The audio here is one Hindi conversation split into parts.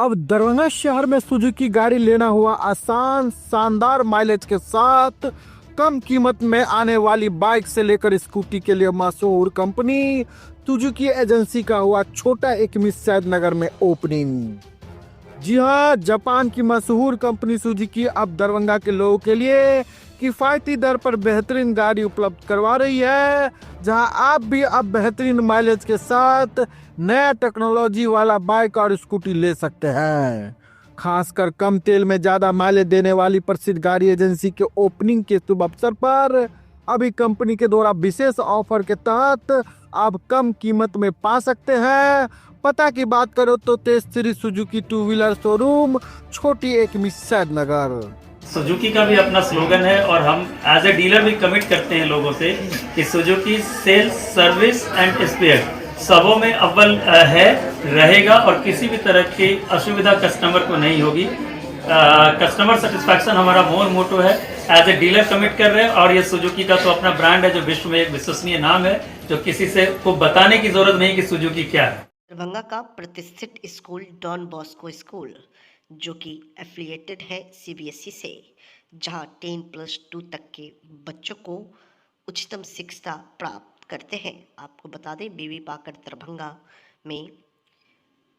अब दरभंगा शहर में सुजुकी गाड़ी लेना हुआ आसान, शानदार माइलेज के साथ कम कीमत में आने वाली बाइक से लेकर स्कूटी के लिए मशहूर कंपनी सुजुकी एजेंसी का हुआ छोटा एक सैद नगर में ओपनिंग। जी हाँ, जापान की मशहूर कंपनी सुजुकी अब दरभंगा के लोगों के लिए किफ़ायती दर पर बेहतरीन गाड़ी उपलब्ध करवा रही है, जहां आप भी अब बेहतरीन माइलेज के साथ नया टेक्नोलॉजी वाला बाइक और स्कूटी ले सकते हैं। खासकर कम तेल में ज़्यादा माइलेज देने वाली प्रसिद्ध गाड़ी एजेंसी के ओपनिंग के शुभ अवसर पर अभी कंपनी के द्वारा विशेष ऑफर के तहत आप कम कीमत में पा सकते हैं। पता की बात करो तो Tej Shri Suzuki two wheeler showroom, छोटी एक सैद नगर। सुजुकी का भी अपना स्लोगन है और हम एज ए डीलर भी कमिट करते हैं लोगों से कि Suzuki sales, service and spare सबों में अव्वल है, रहेगा और किसी भी तरह की असुविधा कस्टमर को नहीं होगी। कस्टमर सेटिस्फैक्शन हमारा मोटो है, एज ए डीलर कमिट कर रहे हैं। और ये सुजुकी का तो अपना ब्रांड है जो विश्व में एक विश्वसनीय नाम है, जो किसी से को बताने की जरूरत नहीं कि सुजुकी क्या है। दरभंगा का प्रतिष्ठित स्कूल डॉन बॉस्को स्कूल, जो कि एफिलिएटेड है सीबीएसई से, जहां 10+2 तक के बच्चों को उच्चतम शिक्षा प्राप्त करते हैं। आपको बता दें, बीवी पाकर दरभंगा में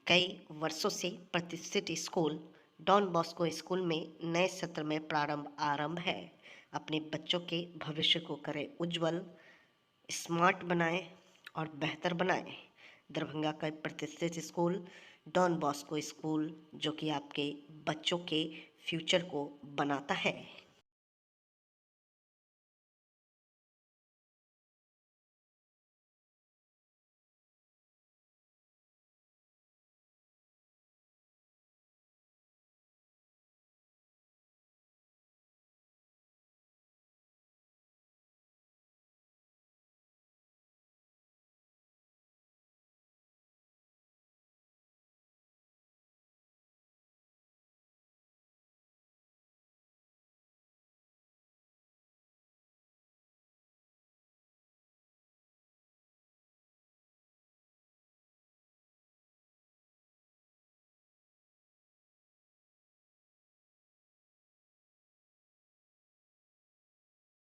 कई वर्षों से प्रतिष्ठित स्कूल डॉन बॉस्को स्कूल में नए सत्र में आरंभ है। अपने बच्चों के भविष्य को करें उज्जवल, स्मार्ट बनाएं और बेहतर बनाएं। दरभंगा का प्रतिष्ठित स्कूल डॉन बॉस्को स्कूल, जो कि आपके बच्चों के फ्यूचर को बनाता है।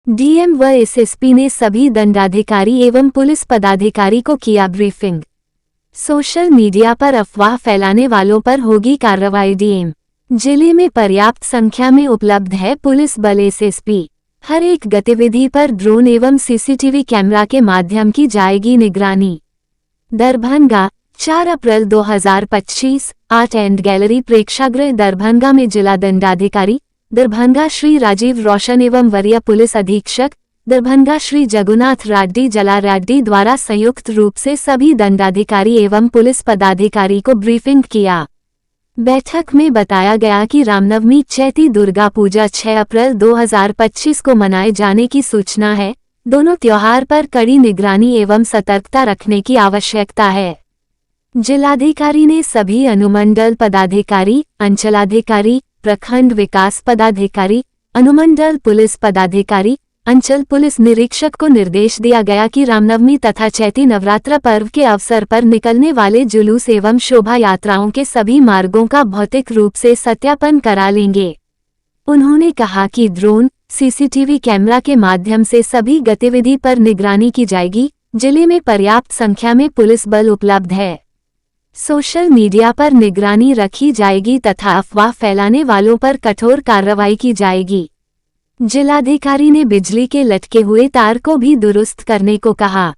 डीएम व एसएसपी ने सभी दंडाधिकारी एवं पुलिस पदाधिकारी को किया ब्रीफिंग। सोशल मीडिया पर अफवाह फैलाने वालों पर होगी कार्रवाई। डीएम, जिले में पर्याप्त संख्या में उपलब्ध है पुलिस बल। एसएसपी, हर एक गतिविधि पर ड्रोन एवं सीसीटीवी कैमरा के माध्यम की जाएगी निगरानी। दरभंगा, 4 अप्रैल 2025, आर्ट एंड गैलरी प्रेक्षागृह दरभंगा में जिला दंडाधिकारी दरभंगा श्री राजीव रोशन एवं वरीय पुलिस अधीक्षक दरभंगा श्री जगुनाथ रेड्डी जला रेड्डी द्वारा संयुक्त रूप से सभी दंडाधिकारी एवं पुलिस पदाधिकारी को ब्रीफिंग किया। बैठक में बताया गया कि रामनवमी चैती दुर्गा पूजा 6 अप्रैल 2025 को मनाए जाने की सूचना है। दोनों त्योहार पर कड़ी निगरानी एवं सतर्कता रखने की आवश्यकता है। जिलाधिकारी ने सभी अनुमंडल पदाधिकारी, अंचलाधिकारी, प्रखंड विकास पदाधिकारी, अनुमंडल पुलिस पदाधिकारी, अंचल पुलिस निरीक्षक को निर्देश दिया गया कि रामनवमी तथा चैती नवरात्र पर्व के अवसर पर निकलने वाले जुलूस एवं शोभा यात्राओं के सभी मार्गों का भौतिक रूप से सत्यापन करा लेंगे। उन्होंने कहा कि ड्रोन, सीसीटीवी कैमरा के माध्यम से सभी गतिविधि पर निगरानी की जाएगी। जिले में पर्याप्त संख्या में पुलिस बल उपलब्ध है। सोशल मीडिया पर निगरानी रखी जाएगी तथा अफवाह फैलाने वालों पर कठोर कार्रवाई की जाएगी। जिलाधिकारी ने बिजली के लटके हुए तार को भी दुरुस्त करने को कहा।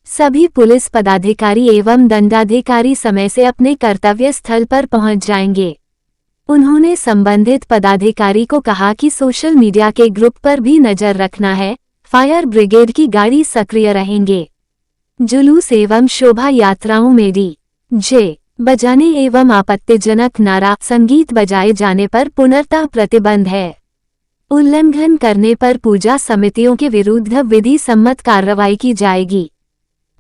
सभी पुलिस पदाधिकारी एवं दंडाधिकारी समय से अपने कर्तव्य स्थल पर पहुंच जाएंगे। उन्होंने संबंधित पदाधिकारी को कहा कि सोशल मीडिया के ग्रुप पर भी नजर रखना है। फायर ब्रिगेड की गाड़ी सक्रिय रहेंगे। जुलूस एवं शोभा यात्राओं में डीजे बजाने एवं आपत्तिजनक नारा संगीत बजाए जाने पर पूर्णतः प्रतिबंध है। उल्लंघन करने पर पूजा समितियों के विरुद्ध विधि सम्मत कार्रवाई की जाएगी।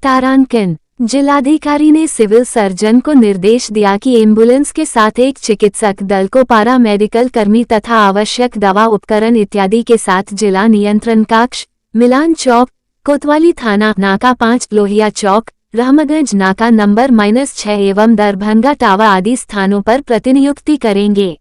तारांकन, जिलाधिकारी ने सिविल सर्जन को निर्देश दिया कि एम्बुलेंस के साथ एक चिकित्सक दल को पारा मेडिकल कर्मी तथा आवश्यक दवा उपकरण इत्यादि के साथ जिला नियंत्रण कक्ष, मिलान चौक, कोतवाली थाना नाका 5, लोहिया चौक, रहमगंज नाका नंबर -6 एवं दरभंगा टावर आदि स्थानों पर प्रतिनियुक्ति करेंगे।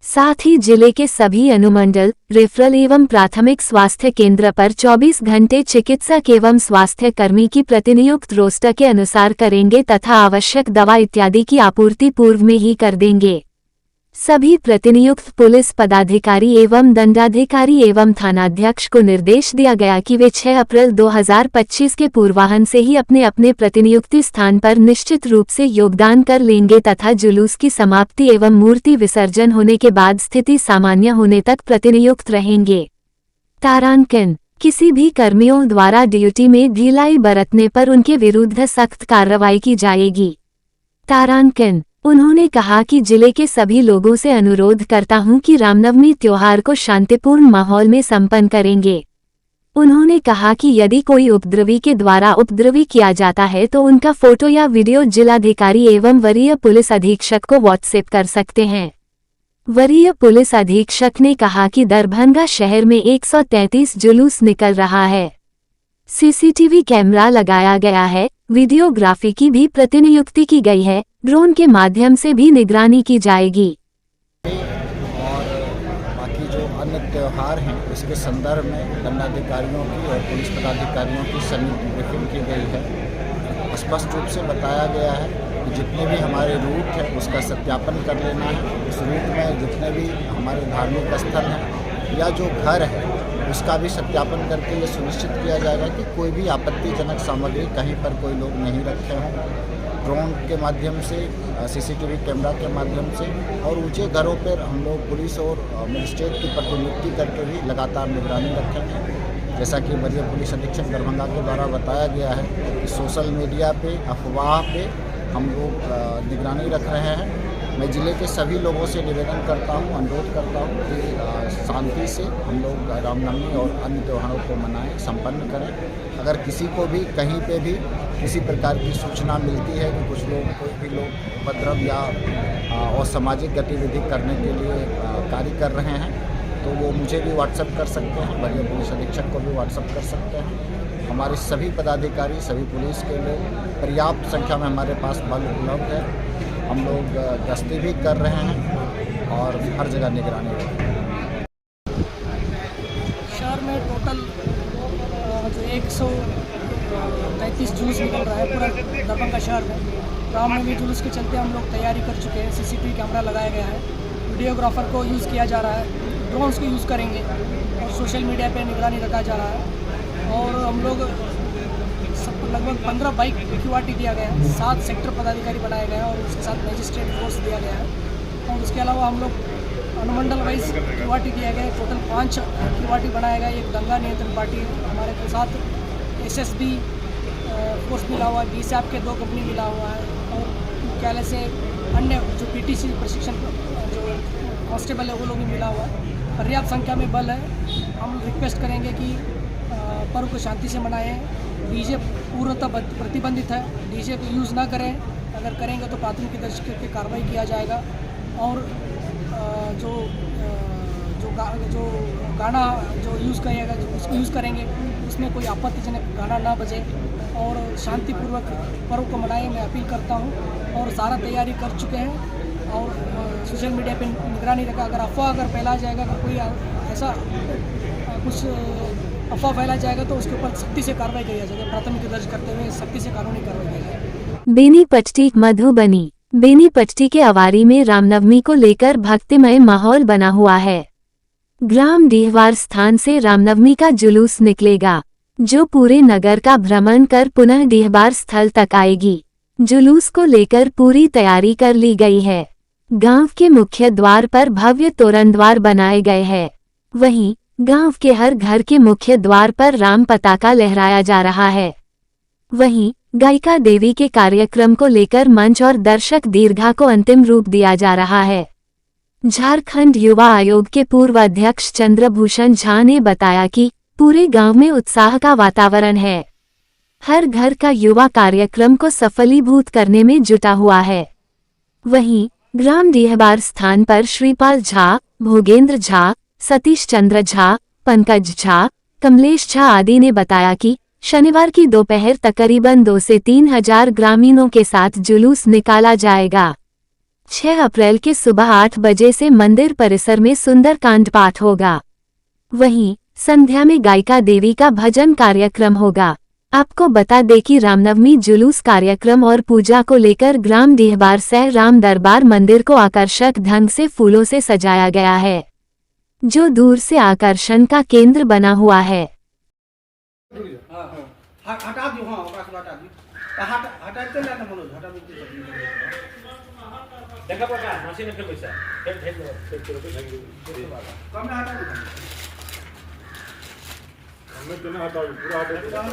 साथ ही जिले के सभी अनुमंडल, रेफरल एवं प्राथमिक स्वास्थ्य केंद्र पर 24 घंटे चिकित्सक एवं स्वास्थ्य कर्मी की प्रतिनियुक्त रोस्टर के अनुसार करेंगे तथा आवश्यक दवा इत्यादि की आपूर्ति पूर्व में ही कर देंगे। सभी प्रतिनियुक्त पुलिस पदाधिकारी एवं दंडाधिकारी एवं थानाध्यक्ष को निर्देश दिया गया कि वे 6 अप्रैल 2025 के पूर्वाह्न से ही अपने अपने प्रतिनियुक्ति स्थान पर निश्चित रूप से योगदान कर लेंगे तथा जुलूस की समाप्ति एवं मूर्ति विसर्जन होने के बाद स्थिति सामान्य होने तक प्रतिनियुक्त रहेंगे। तारांकन: किसी भी कर्मियों द्वारा ड्यूटी में ढिलाई बरतने पर उनके विरुद्ध सख्त कार्रवाई की जाएगी। तारांकन: उन्होंने कहा कि जिले के सभी लोगों से अनुरोध करता हूं कि रामनवमी त्योहार को शांतिपूर्ण माहौल में संपन्न करेंगे। उन्होंने कहा कि यदि कोई उपद्रवी के द्वारा उपद्रवी किया जाता है तो उनका फोटो या वीडियो जिलाधिकारी एवं वरीय पुलिस अधीक्षक को व्हाट्सएप कर सकते हैं। वरीय पुलिस अधीक्षक ने कहा कि दरभंगा शहर में 133 जुलूस निकल रहा है। सीसीटीवी कैमरा लगाया गया है, वीडियोग्राफी की भी प्रतिनियुक्ति की गई है, ड्रोन के माध्यम से भी निगरानी की जाएगी। और बाकी जो अन्य त्यौहार हैं उसके संदर्भ में दंडाधिकारियों की और पुलिस पदाधिकारियों की संयुक्त ब्रीफिंग की गई है। स्पष्ट रूप से बताया गया है कि जितने भी हमारे रूट हैं उसका सत्यापन कर लेना है। उस रूट में जितने भी हमारे धार्मिक स्थल हैं या जो घर है उसका भी सत्यापन करके ये सुनिश्चित किया जाएगा कि कोई भी आपत्तिजनक सामग्री कहीं पर कोई लोग नहीं रखे हों। ड्रोन के माध्यम से, सीसीटीवी कैमरा के माध्यम से और ऊंचे घरों पर हम लोग पुलिस और मजिस्ट्रेट की प्रतिनियुक्ति करके भी लगातार निगरानी रखेंगे। जैसा कि वरीय पुलिस अधीक्षक दरभंगा के द्वारा बताया गया है कि सोशल मीडिया पे, अफवाह पे हम लोग निगरानी रख रहे हैं। मैं ज़िले के सभी लोगों से निवेदन करता हूं, अनुरोध करता हूं कि शांति से हम लोग रामनवमी और अन्य त्योहारों को मनाएं, संपन्न करें। अगर किसी को भी कहीं पे भी किसी प्रकार की सूचना मिलती है कि कुछ लोग, कोई भी लोग उपद्रव या असामाजिक गतिविधि करने के लिए कार्य कर रहे हैं तो वो मुझे भी व्हाट्सएप कर सकते हैं, वरीय पुलिस अधीक्षक को भी व्हाट्सएप कर सकते हैं। हमारे सभी पदाधिकारी, सभी पुलिस के लोग पर्याप्त संख्या में हमारे पास बल उपलब्ध है। हम लोग गश्ती भी कर रहे हैं और हर जगह निगरानी कर रहे हैं। शहर में टोटल जो 133 जुलूस निकल रहा है पूरा दरभंगा शहर में। रामनवमी जुलूस के चलते हम लोग तैयारी कर चुके हैं। सीसीटीवी कैमरा लगाया गया है, वीडियोग्राफर को यूज़ किया जा रहा है, ड्रोन्स को यूज़ करेंगे और सोशल मीडिया पे निगरानी रखा जा रहा है। और हम लोग लगभग 15 बाइक क्यूआरटी दिया गया है, 7 सेक्टर पदाधिकारी बनाए गए हैं और उसके साथ मजिस्ट्रेट फोर्स दिया गया है। और उसके अलावा हम लोग अनुमंडल वाइज क्यूआरटी दिया गया है। टोटल 5 क्यूआरटी बनाया गया है। एक दंगा नियंत्रण पार्टी हमारे के साथ एसएसबी फोर्स मिला हुआ है, बीएसएफ के 2 कंपनी मिला हुआ है और मुख्यालय से अन्य जो पीटीसी प्रशिक्षण जो कांस्टेबल है वो लोग भी मिला हुआ है। पर्याप्त संख्या में बल है। हम रिक्वेस्ट करेंगे कि पर्व को शांति से मनाएं। डीजे पूर्णतः प्रतिबंधित है, डीजे को यूज़ ना करें। अगर करेंगे तो प्राथमिकी दर्ज करके कार्रवाई किया जाएगा। और जो गाना जो यूज़ करेगा, उसको यूज़ करेंगे, उसमें कोई आपत्तिजनक गाना ना बजे और शांतिपूर्वक पर्व को मनाएं। मैं अपील करता हूं और सारा तैयारी कर चुके हैं और सोशल मीडिया पे निगरानी रखा। अगर फैला जाएगा, अगर कोई ऐसा कुछ अफवाह फैला जाएगा तो उसके ऊपर सख्ती से कार्रवाई की जाएगी। प्राथमिकी दर्ज करते हुए सख्ती से कानूनी कार्रवाई की जाएगी। बेनीपट्टी मधुबनी। बेनीपट्टी के अवारी में रामनवमी को लेकर भक्तिमय माहौल बना हुआ है। ग्राम डीहवार स्थान से रामनवमी का जुलूस निकलेगा जो पूरे नगर का भ्रमण कर पुनः डीहवार स्थल तक आएगी। जुलूस को लेकर पूरी तैयारी कर ली गई है। गांव के मुख्य द्वार पर भव्य तोरणद्वार बनाए गए हैं। वहीं गांव के हर घर के मुख्य द्वार पर राम पताका लहराया जा रहा है। वहीं गायिका देवी के कार्यक्रम को लेकर मंच और दर्शक दीर्घा को अंतिम रूप दिया जा रहा है। झारखंड युवा आयोग के पूर्व अध्यक्ष चंद्रभूषण झा ने बताया कि पूरे गांव में उत्साह का वातावरण है। हर घर का युवा कार्यक्रम को सफलीभूत करने में जुटा हुआ है। वहीं ग्राम डीहवार स्थान पर श्रीपाल झा, भोगेंद्र झा, सतीश चंद्र झा, पंकज झा, कमलेश झा आदि ने बताया कि शनिवार की दोपहर तकरीबन 2 से 3 हजार ग्रामीणों के साथ जुलूस निकाला जाएगा। 6 अप्रैल के सुबह 8 बजे से मंदिर परिसर में सुंदरकांड पाठ होगा। वहीं संध्या में गायिका देवी का भजन कार्यक्रम होगा। आपको बता दें कि रामनवमी जुलूस कार्यक्रम और पूजा को लेकर ग्राम डीहबार सह राम दरबार मंदिर को आकर्षक ढंग से फूलों से सजाया गया है, जो दूर से आकर्षण का केंद्र बना हुआ है। हटा दियो, हाँ ओकरा से हटा दियो, हटाते ना ना बोलो, हटा दीजिए। देखा पका मशीन के पैसा फिर भेज दो, कम में हटा दो, हमें तो ना हटाओ, पूरा हटा दो।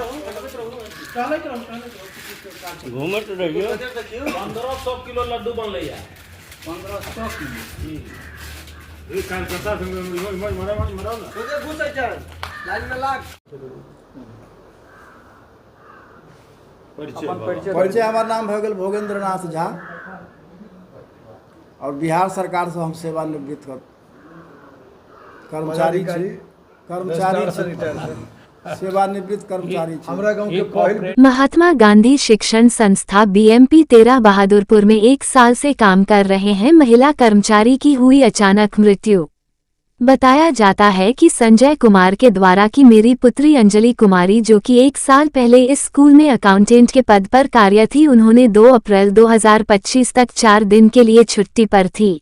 घूमर तो रहियो 1500 किलो लड्डू बन ले यार, 1500 किलो ये कान करता संग मरा ना तो घुस चल लाइन में लाग। परिचय हमार नाम भगल भोगेंद्र नाथ झा और बिहार सरकार से हम सेवानिवृत्त कर्मचारी सेवानिवृत्त कर्मचारी हमरा गांव के पहल। महात्मा गांधी शिक्षण संस्था BMP 13 बहादुरपुर में 1 साल से काम कर रहे हैं महिला कर्मचारी की हुई अचानक मृत्यु। बताया जाता है कि संजय कुमार के द्वारा कि मेरी पुत्री अंजलि कुमारी जो कि 1 साल पहले इस स्कूल में अकाउंटेंट के पद पर कार्य थी, उन्होंने 2 अप्रैल 2025 तक 4 दिन के लिए छुट्टी पर थी।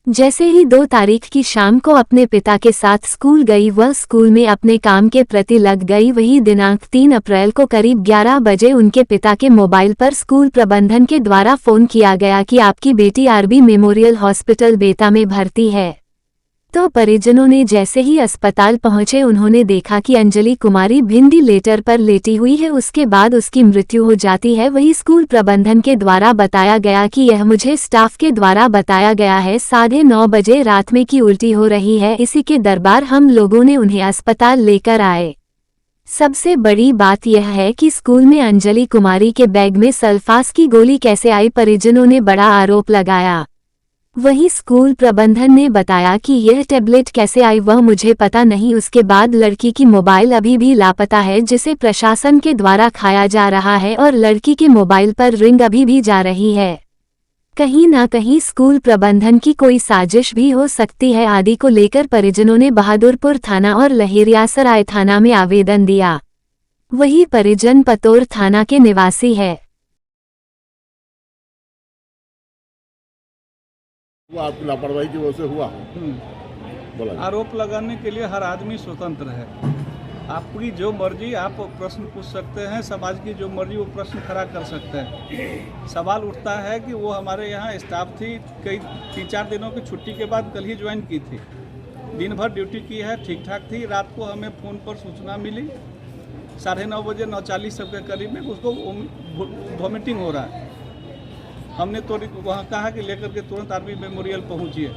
जैसे ही 2 तारीख की शाम को अपने पिता के साथ स्कूल गई, वह स्कूल में अपने काम के प्रति लग गई। वही दिनांक 3 अप्रैल को करीब 11 बजे उनके पिता के मोबाइल पर स्कूल प्रबंधन के द्वारा फोन किया गया कि आपकी बेटी RB मेमोरियल हॉस्पिटल बेता में भर्ती है। तो परिजनों ने जैसे ही अस्पताल पहुंचे, उन्होंने देखा कि अंजलि कुमारी वेंटिलेटर पर लेटी हुई है। उसके बाद उसकी मृत्यु हो जाती है। वही स्कूल प्रबंधन के द्वारा बताया गया कि यह मुझे स्टाफ के द्वारा बताया गया है। 9:30 बजे रात में की उल्टी हो रही है। इसी के दरबार हम लोगों ने उन्हें अस्पताल लेकर आए। सबसे बड़ी बात यह है कि स्कूल में अंजलि कुमारी के बैग में सल्फास की गोली कैसे आई, परिजनों ने बड़ा आरोप लगाया। वही स्कूल प्रबंधन ने बताया कि यह टैबलेट कैसे आई वह मुझे पता नहीं। उसके बाद लड़की की मोबाइल अभी भी लापता है, जिसे प्रशासन के द्वारा खाया जा रहा है और लड़की के मोबाइल पर रिंग अभी भी जा रही है। कहीं ना कहीं स्कूल प्रबंधन की कोई साजिश भी हो सकती है। आदि को लेकर परिजनों ने बहादुरपुर थाना और लहेरियासराय थाना में आवेदन दिया। वही परिजन पतोर थाना के निवासी है। आपकी लापरवाही की वजह से हुआ। बोला आरोप लगाने के लिए हर आदमी स्वतंत्र है। आपकी जो मर्जी आप प्रश्न पूछ सकते हैं, समाज की जो मर्जी वो प्रश्न खड़ा कर सकते हैं। सवाल उठता है कि वो हमारे यहाँ स्टाफ थी, कई 3-4 दिनों की छुट्टी के बाद कल ही ज्वाइन की थी, दिन भर ड्यूटी की है, ठीक ठाक थी। रात को हमें फ़ोन पर सूचना मिली 9:30 बजे 9:40 के करीब में उसको वॉमिटिंग हो रहा है। हमने तो वहाँ कहा कि लेकर के तुरंत RB मेमोरियल पहुँचिए।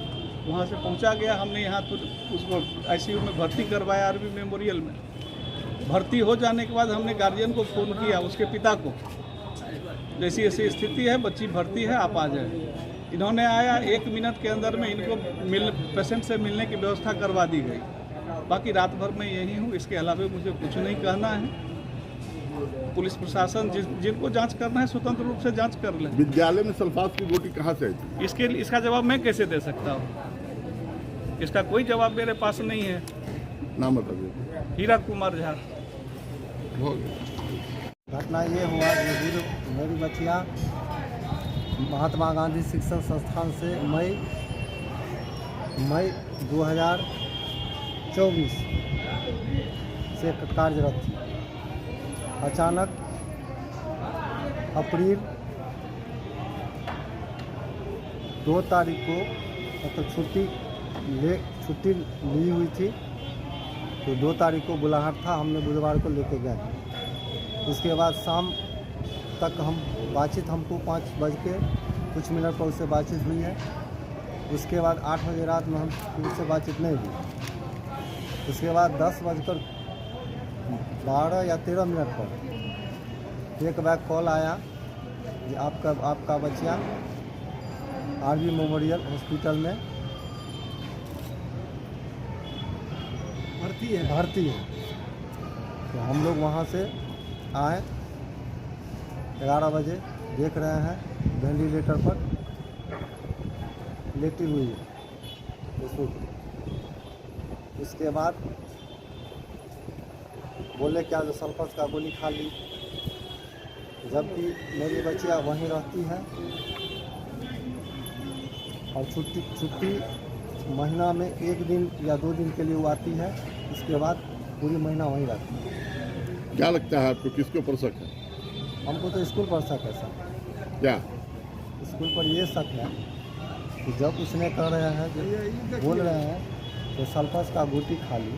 वहाँ से पहुँचा गया, हमने यहाँ तो उसको ICU में भर्ती करवाया। RB मेमोरियल में भर्ती हो जाने के बाद हमने गार्जियन को फ़ोन किया, उसके पिता को, जैसी ऐसी स्थिति है, बच्ची भर्ती है, आप आ जाए। इन्होंने आया, 1 मिनट के अंदर में इनको पेशेंट से मिलने की व्यवस्था करवा दी गई। बाकी रात भर मैं यही हूँ, इसके अलावा मुझे कुछ नहीं कहना है। पुलिस प्रशासन जिनको जांच करना है स्वतंत्र रूप से जांच कर ले। विद्यालय में सल्फास की गोटी कहाँ से आई थी? इसका जवाब मैं कैसे दे सकता हूँ? इसका कोई जवाब मेरे पास नहीं है। नाम बताइए। हीरा कुमार झा। घटना ये हुआ कि मेरी बच्चियाँ महात्मा गांधी शिक्षण संस्थान से मई 2024 से कार्यरत थी। अचानक अप्रैल 2 तारीख को मतलब छुट्टी ली हुई थी, तो 2 तारीख को बुलाहट था, हमने बुधवार को लेके गए। उसके बाद शाम तक हम बातचीत, हमको 5 बज के कुछ मिनट पर उससे बातचीत हुई है। उसके बाद 8 बजे रात में हम उससे बातचीत नहीं हुई। उसके बाद 10:12 या 13 मिनट पर एक बैग कॉल आया कि आपका बच्चियाँ RB मेमोरियल हॉस्पिटल में भर्ती है। तो हम लोग वहाँ से आए 11 बजे, देख रहे हैं वेंटिलेटर पर लेटी हुई है स्कूटी। इसके बाद बोले क्या जो सल्फर का गोली खा ली, जबकि मेरी बच्चियाँ वहीं रहती हैं और छुट्टी महीना में 1 दिन या 2 दिन के लिए वो आती है, इसके बाद पूरी महीना वहीं रहती है। क्या लगता है आपको, किसके ऊपर शक है? हमको तो स्कूल पर शक है सर। क्या स्कूल पर ये शक है कि जब उसने कह रहे हैं कि बोल रहे हैं कि सल्फर का गोटी खा ली,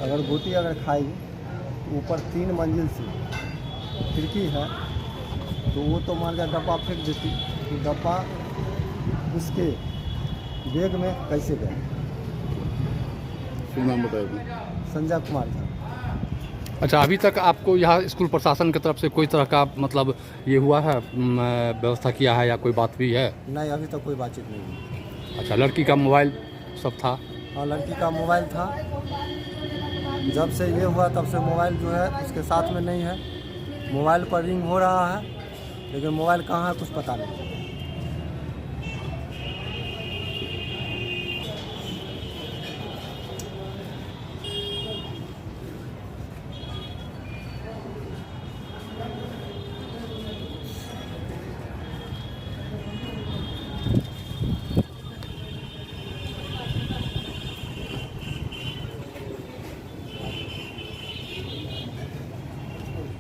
अगर गोटी खाई तो ऊपर 3 मंजिल से खिड़की है तो वो तो मान लिया डब्बा फेंक देती, तो डब्बा उसके बैग में कैसे गया? शुभ नाम बताइए। संजय कुमार था। अच्छा, अभी तक आपको यहाँ स्कूल प्रशासन की तरफ से कोई तरह का मतलब ये हुआ है, व्यवस्था किया है या कोई बात भी है? नहीं, अभी तक कोई बातचीत नहीं हुई। अच्छा, लड़की का मोबाइल सब था? हाँ, लड़की का मोबाइल था। जब से ये हुआ तब से मोबाइल जो है उसके साथ में नहीं है। मोबाइल पर रिंग हो रहा है लेकिन मोबाइल कहाँ है कुछ पता नहीं।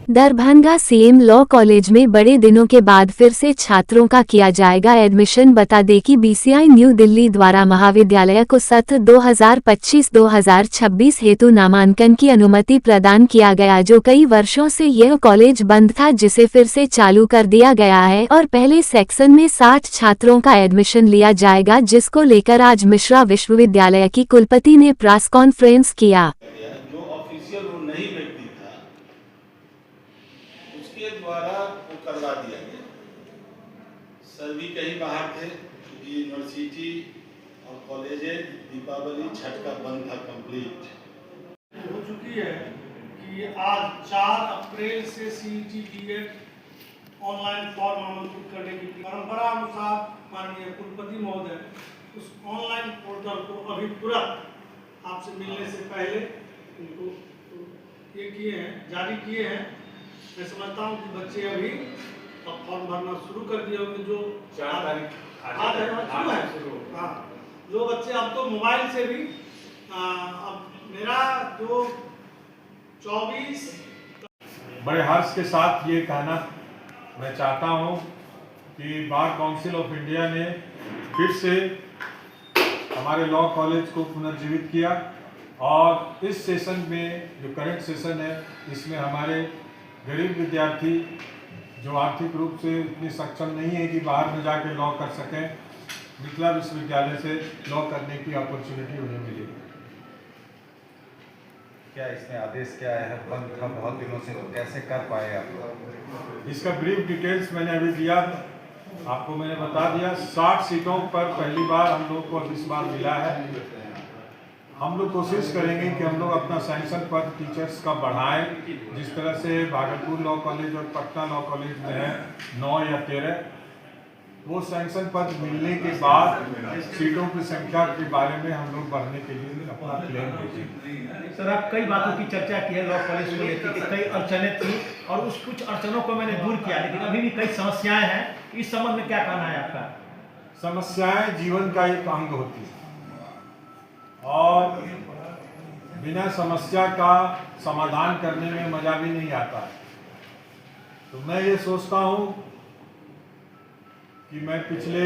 दरभंगा सीएम लॉ कॉलेज में बड़े दिनों के बाद फिर से छात्रों का किया जाएगा एडमिशन। बता दें कि बीसीआई न्यू दिल्ली द्वारा महाविद्यालय को सत्र 2025-2026 हेतु नामांकन की अनुमति प्रदान किया गया, जो कई वर्षों से यह कॉलेज बंद था, जिसे फिर से चालू कर दिया गया है और पहले सेक्शन में 60 छात्रों का एडमिशन लिया जाएगा, जिसको लेकर आज मिश्रा विश्वविद्यालय की कुलपति ने प्रेस कॉन्फ्रेंस किया। द्वारा वो करवा दिया गया। सर भी कहीं बाहर थे, यूनिवर्सिटी और कॉलेजें दीपावली छठ का बंद था कंप्लीट हो चुकी है कि आज 4 अप्रैल से सीईटी बीएड ऑनलाइन फॉर्म आमंत्रित करने की परंपरा अनुसार माननीय कुलपति महोदय उस ऑनलाइन पोर्टल को अभी तुरंत आपसे मिलने से पहले उनको ये किए हैं, जारी किए हैं। मैं समझता हूँ कि बच्चे अभी अब फॉर्म भरना शुरू कर दिए होंगे, जो 4 तारीख शुरू है। हाँ, जो बच्चे अब तो मोबाइल से भी अब मेरा जो 24 बड़े हर्ष के साथ ये कहना मैं चाहता हूँ कि बार काउंसिल ऑफ इंडिया ने फिर से हमारे लॉ कॉलेज को पुनर्जीवित किया और इस सेशन में जो करंट सेशन है इसमें हमारे गरीब विद्यार्थी जो आर्थिक रूप से इतनी सक्षम नहीं है कि बाहर में जाके लॉ कर सकें, मिथिला विश्वविद्यालय से लॉ करने की अपॉर्चुनिटी उन्हें मिली। क्या इसमें आदेश क्या है? बंद था बहुत दिनों से, तो कैसे कर पाए आप लोग? इसका ब्रीफ डिटेल्स मैंने अभी दिया, आपको मैंने बता दिया। 60 सीटों पर पहली बार हम लोग को इस बार मिला है। हम लोग कोशिश करेंगे कि हम लोग अपना सैंक्शन पद टीचर्स का बढ़ाएं, जिस तरह से भागलपुर लॉ कॉलेज और पटना लॉ कॉलेज में है 9 या 13, वो सैंक्शन पद मिलने के बाद सीटों की संख्या के बारे में हम लोग बढ़ने के लिए अपना प्लान देखेंगे। सर, आप कई बातों की चर्चा की है लॉ कॉलेज को लेकर कि कई अड़चनें थी और उस कुछ अड़चनों को मैंने दूर किया, लेकिन अभी भी कई समस्याएं हैं। इस संबंध में क्या कहना है आपका? समस्याएं जीवन का एक अंग होती है और बिना समस्या का समाधान करने में मजा भी नहीं आता है। तो मैं ये सोचता हूँ कि मैं पिछले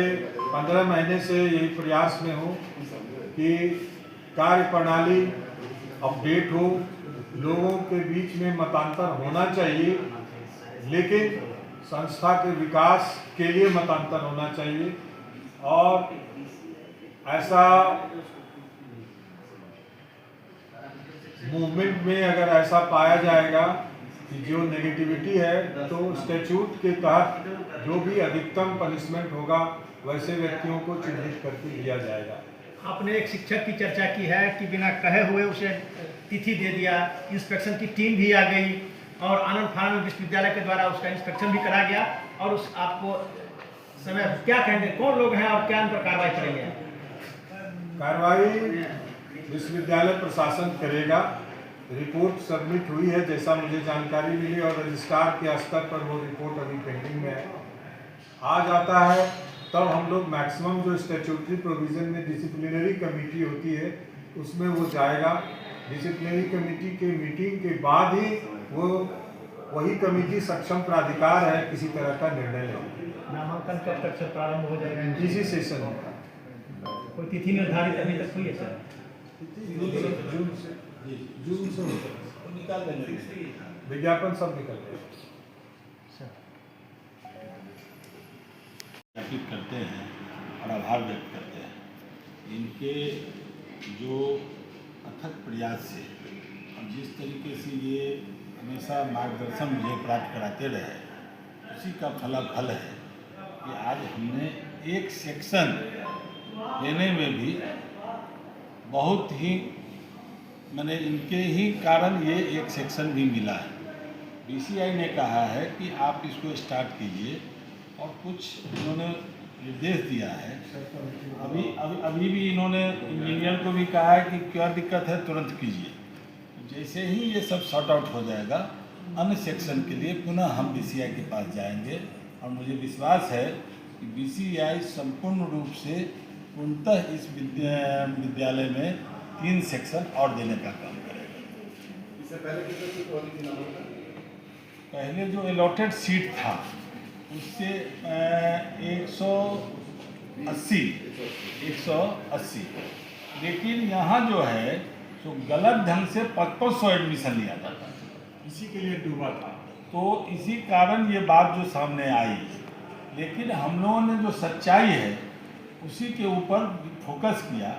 15 महीने से यही प्रयास में हूँ कि कार्य प्रणाली अपडेट हो, लोगों के बीच में मतांतर होना चाहिए, लेकिन संस्था के विकास के लिए मतांतर होना चाहिए। और ऐसा मूवमेंट में अगर ऐसा पाया जाएगा कि जो नेगेटिविटी है, तो स्टैट्यूट के तहत जो भी अधिकतम पनिशमेंट होगा वैसे व्यक्तियों को चिन्हित करके दिया जाएगा। आपने एक शिक्षक की चर्चा की है कि बिना कहे हुए उसे तिथि दे दिया, इंस्पेक्शन की टीम भी आ गई, और आनंद फानंद विश्वविद्यालय के द्वारा उसका इंस्पेक्शन भी करा गया। और उस आपको समय क्या कहेंगे, कौन लोग हैं और क्या उन पर कार्रवाई करेंगे? कार्रवाई विश्वविद्यालय प्रशासन करेगा। रिपोर्ट सबमिट हुई है जैसा मुझे जानकारी मिली, और रजिस्ट्रार के स्तर पर वो रिपोर्ट अभी पेंडिंग में है। आ जाता है तब हम लोग मैक्सिमम जो स्टैट्यूटरी प्रोविजन में डिसिप्लिनरी कमेटी होती है उसमें वो जाएगा। डिसिप्लिनरी कमेटी के मीटिंग के बाद ही वो वही कमेटी सक्षम प्राधिकार है किसी तरह का निर्णय लेगी। नामांकन कब तक से प्रारंभ हो जाएगा? इसी सेशन में। कोई तिथि निर्धारित अभी तक हुई है सर? जून से निकाल देंगे, विज्ञापन सब निकल गए। करते हैं और आभार व्यक्त करते हैं इनके जो अथक प्रयास से और जिस तरीके से ये हमेशा मार्गदर्शन मुझे प्राप्त कराते रहे, उसी का फलाफल है कि आज हमने एक सेक्शन लेने में भी बहुत ही मैंने इनके ही कारण ये एक सेक्शन भी मिला है। बीसीआई ने कहा है कि आप इसको स्टार्ट कीजिए और कुछ इन्होंने निर्देश दिया है। अभी भी इन्होंने इंजीनियर को भी कहा है कि क्या दिक्कत है तुरंत कीजिए। जैसे ही ये सब सॉर्ट आउट हो जाएगा, अन्य सेक्शन के लिए पुनः हम बीसीआई के पास जाएंगे। और मुझे विश्वास है कि बीसीआई संपूर्ण रूप से पूर्णतः इस विद्यालय में 3 सेक्शन और देने का काम करेगा। इससे पहले कितने सीट होनी थी? पहले जो अलॉटेड सीट था उससे 180, लेकिन यहाँ जो है तो गलत ढंग से 5500 एडमिशन लिया जाता है, इसी के लिए डूबा था। तो इसी कारण ये बात जो सामने आई, लेकिन हम लोगों ने जो सच्चाई है उसी के ऊपर फोकस किया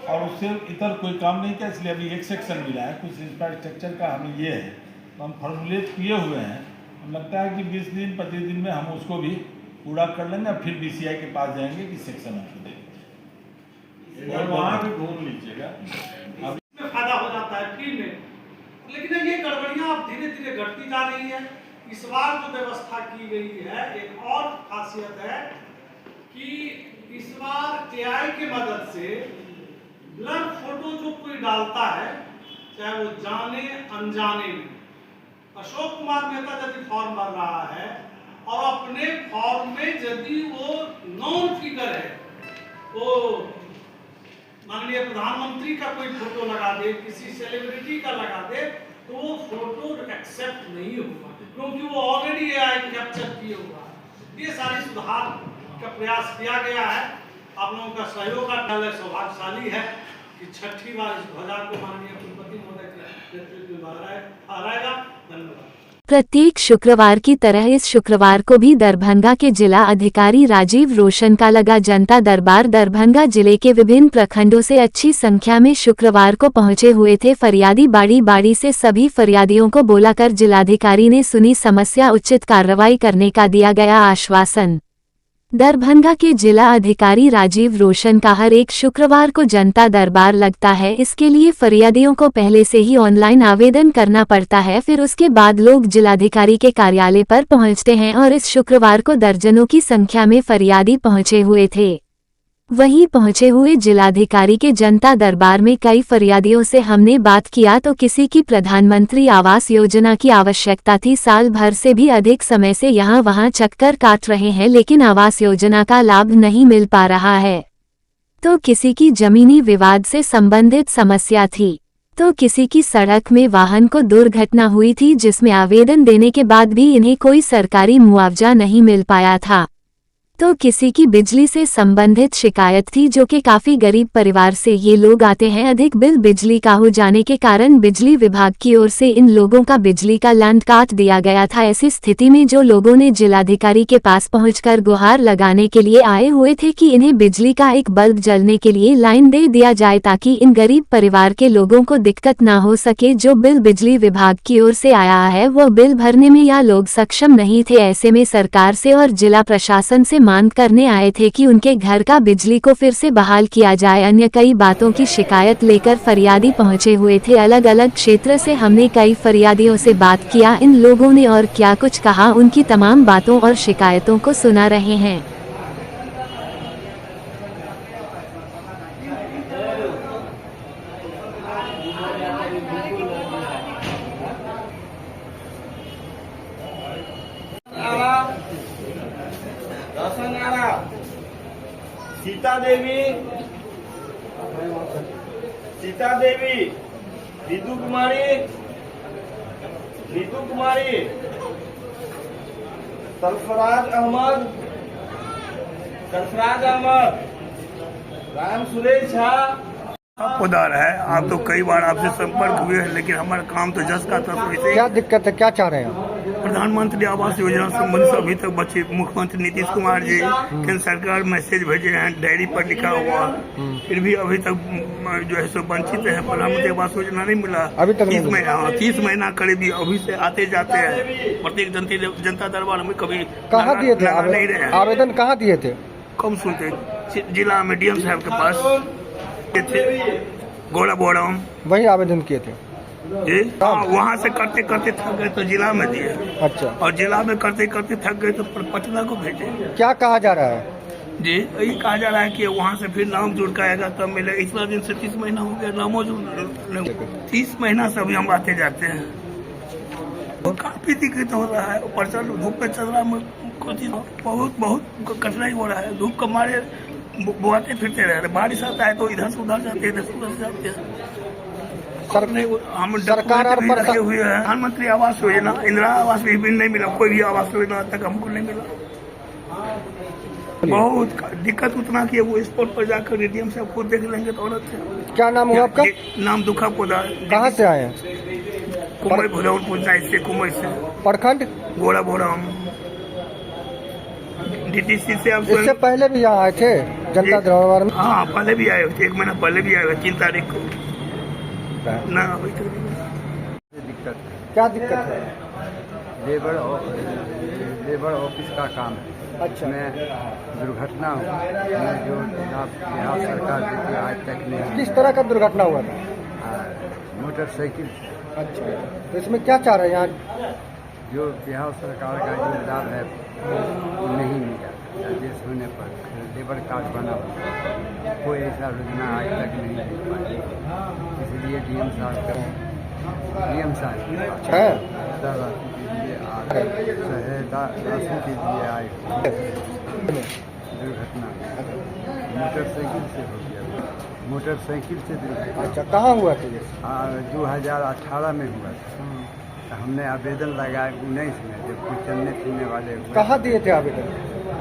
और उससे इतर कोई काम नहीं किया, इसलिए अभी एक सेक्शन मिला है। कुछ इंफ्रास्ट्रक्चर का हमें ये है तो हम फॉर्मुलेट किए हुए हैं। लगता है कि 20 दिन 25 दिन में हम उसको भी पूरा कर लेंगे, फिर बीसीआई के पास जाएंगे कि सेक्शन हमको देंगे और वहाँ भी घूम लीजिएगा। इसमें फायदा हो जाता है फ्री में, लेकिन ये गड़बड़ियाँ अब धीरे धीरे घटती जा रही है। इस बार जो व्यवस्था की गई है, एक और खासियत है कि इस बार AI की मदद से ब्लर फोटो जो कोई डालता है, चाहे वो जाने अनजाने में, अशोक कुमार मेहता यदि फॉर्म भर रहा है और अपने फॉर्म में यदि वो नॉन फिगर है, वो माननीय प्रधानमंत्री का कोई फोटो लगा दे, किसी सेलिब्रिटी का लगा दे, तो वो फोटो एक्सेप्ट नहीं होगा, क्योंकि वो ऑलरेडी AI कैप्चर किए हुआ है। ये सारी सुधार का प्रयास किया गया है। आप लोगों का सहयोग का सौभाग्यशाली है कि 6ठी बार इस ध्वजा को माननीय कुलपति महोदय के नेतृत्व में फहराएगा। धन्यवाद। प्रत्येक शुक्रवार की तरह इस शुक्रवार को भी दरभंगा के जिला अधिकारी राजीव रोशन का लगा जनता दरबार। दरभंगा जिले के विभिन्न प्रखंडों से अच्छी संख्या में शुक्रवार को पहुंचे हुए थे फरियादी। बाड़ी बाड़ी से सभी फरियादियों को बुलाकर जिलाधिकारी ने सुनी समस्या, उचित कार्रवाई करने का दिया गया आश्वासन। दरभंगा के जिला अधिकारी राजीव रोशन का हर एक शुक्रवार को जनता दरबार लगता है। इसके लिए फरियादियों को पहले से ही ऑनलाइन आवेदन करना पड़ता है, फिर उसके बाद लोग जिलाधिकारी के कार्यालय पर पहुंचते हैं और इस शुक्रवार को दर्जनों की संख्या में फरियादी पहुंचे हुए थे। वहीं पहुंचे हुए जिलाधिकारी के जनता दरबार में कई फरियादियों से हमने बात किया तो किसी की प्रधानमंत्री आवास योजना की आवश्यकता थी, साल भर से भी अधिक समय से यहाँ वहाँ चक्कर काट रहे हैं लेकिन आवास योजना का लाभ नहीं मिल पा रहा है। तो किसी की जमीनी विवाद से संबंधित समस्या थी, तो किसी की सड़क में वाहन को दुर्घटना हुई थी जिसमें आवेदन देने के बाद भी इन्हें कोई सरकारी मुआवजा नहीं मिल पाया था, तो किसी की बिजली से संबंधित शिकायत थी जो कि काफी गरीब परिवार से ये लोग आते हैं। अधिक बिल बिजली का हो जाने के कारण बिजली विभाग की ओर से इन लोगों का बिजली का लाइन काट दिया गया था। ऐसी स्थिति में जो लोगों ने जिलाधिकारी के पास पहुंचकर गुहार लगाने के लिए आए हुए थे कि इन्हें बिजली का एक बल्ब जलने के लिए लाइन दे दिया जाए ताकि इन गरीब परिवार के लोगों को दिक्कत ना हो सके। जो बिल बिजली विभाग की ओर से आया है वो बिल भरने में यह लोग सक्षम नहीं थे। ऐसे में सरकार से और जिला प्रशासन से मांग करने आए थे कि उनके घर का बिजली को फिर से बहाल किया जाए। अन्य कई बातों की शिकायत लेकर फरियादी पहुंचे हुए थे। अलग अलग क्षेत्र से हमने कई फरियादियों से बात किया। इन लोगों ने और क्या कुछ कहा, उनकी तमाम बातों और शिकायतों को सुना रहे हैं। सीता देवी, नीतू कुमारी, सरफराज अहमद, राम सुरेश झा। पौधार है। आप तो कई बार आपसे संपर्क हुए हैं, लेकिन हमारा काम तो जस का तस हुई। क्या दिक्कत है, क्या चाह रहे हैं? प्रधानमंत्री आवास योजना संबंधित अभी तक बच्चे मुख्यमंत्री नीतीश कुमार जी केंद्र सरकार मैसेज भेजे हैं, डायरी पर लिखा हुआ, फिर भी अभी तक जो है सो वंचित है। प्रधानमंत्री आवास योजना नहीं मिला अभी तक। 30 महीना करीब अभी से आते जाते हैं। प्रत्येक जनता दरबार में कभी कहाँ दिए थे नहीं रहे। आवेदन कहाँ दिए थे? कम सुनते जिला में डीएम साहब के पास थे, गोड़ा बोड़म वही आवेदन किए थे जी। वहाँ से करते करते थक गए तो जिला में दिए। अच्छा। और जिला में करते करते थक गए तो पटना को भेजे। क्या कहा जा रहा है जी? यही कहा जा रहा है कि वहाँ से फिर नाम जुड़काएगा तब मिले। इतना दिन से 30 महीना हो गया, नामों जुड़ 30 महीना से अभी हम आते जाते हैं। वो काफी दिक्कत हो रहा है। ऊपर धूप में चल रहा है, बहुत कठिनाई हो रहा है। धूप के मारे बुआते फिरते रह रहे। बारिश आता है तो इधर से उधर जाते हैं, इधर से उधर जाते हैं। हम सरकार रखे हुए हैं। प्रधानमंत्री आवास योजना, इंदिरा आवास भी नहीं मिला। कोई भी आवास योजना तक हमको नहीं मिला। बहुत दिक्कत उतना कि वो स्पॉट पर जाकर एडीएम से खुद देख लेंगे तो और अच्छा। क्या नाम हुआ आपका? नाम दुखा पोदा। कहाँ से आए हैं? कुमई भुलौनपुर से, कुमई से। प्रखंड गोड़ा बोड़म डीटीसी से। आप इससे पहले भी यहाँ आए थे जनता दरबार में? हाँ, पहले भी आए थे, 1 महीना पहले भी आए हुए, 3 तारीख को ना। अभी तक दिक्कत क्या दिक्कत है? लेबर ऑफिस का काम है। अच्छा। मैं दुर्घटना जो बिहार सरकार देती है आज तक नहीं। किस तरह का दुर्घटना हुआ था? मोटरसाइकिल। अच्छा, तो इसमें क्या चाह रहे हैं यहाँ? जो बिहार सरकार का जो लाभ है वो नहीं मिला। देश होने पर लेबर कार्ड बना हुआ, कोई ऐसा योजना आज तक नहीं मिल पाई। इसलिए डीएम साहब राशि के लिए सहायता राशि के लिए आए। दुर्घटना मोटरसाइकिल से हो गया। मोटरसाइकिल से दुर्घटना। अच्छा, कहाँ हुआ था ये? 2018 में हुआ था। हमने आवेदन लगाया 19 में, जब कुछ चलने फिरने वाले हुए। कहाँ दिए थे आवेदन?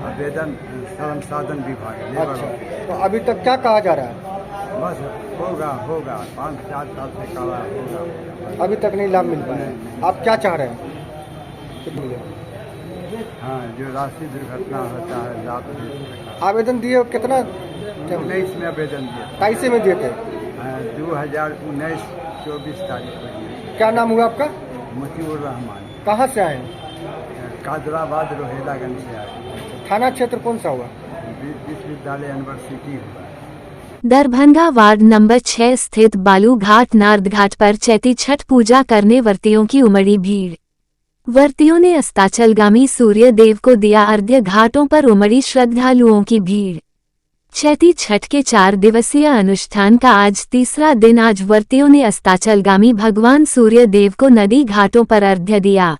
आवेदन श्रम साधन विभाग। अच्छा, तो अभी तक क्या कहा जा रहा है? बस होगा 5-4 साल से कहा होगा। अभी तक नहीं लाभ मिल पाया। आप क्या चाह रहे हैं? हाँ, जो राशि दुर्घटना होता है लाभ। आवेदन दिए कितना? 19 में आवेदन दिए। 22 में दिए थे? 2019-24 तारीख को दिए। क्या नाम हुआ आपका? मोतीउर रहमान। कहाँ से आए? कादराबाद रोहेलागंज से आए। थाना क्षेत्र कौन सा हुआ? विश्वविद्यालय यूनिवर्सिटी हुआ। दरभंगा वार्ड नंबर 6 स्थित बालूघाट नारदघाट पर चैती छठ पूजा करने व्रतियों की उमड़ी भीड़। व्रतियों ने अस्ताचलगामी सूर्य देव को दिया अर्घ्य। घाटों पर उमड़ी श्रद्धालुओं की भीड़। चैती छठ के 4 दिवसीय अनुष्ठान का आज तीसरा दिन। आज व्रतियों ने अस्ताचलगामी भगवान सूर्य देव को नदी घाटों पर अर्घ्य दिया।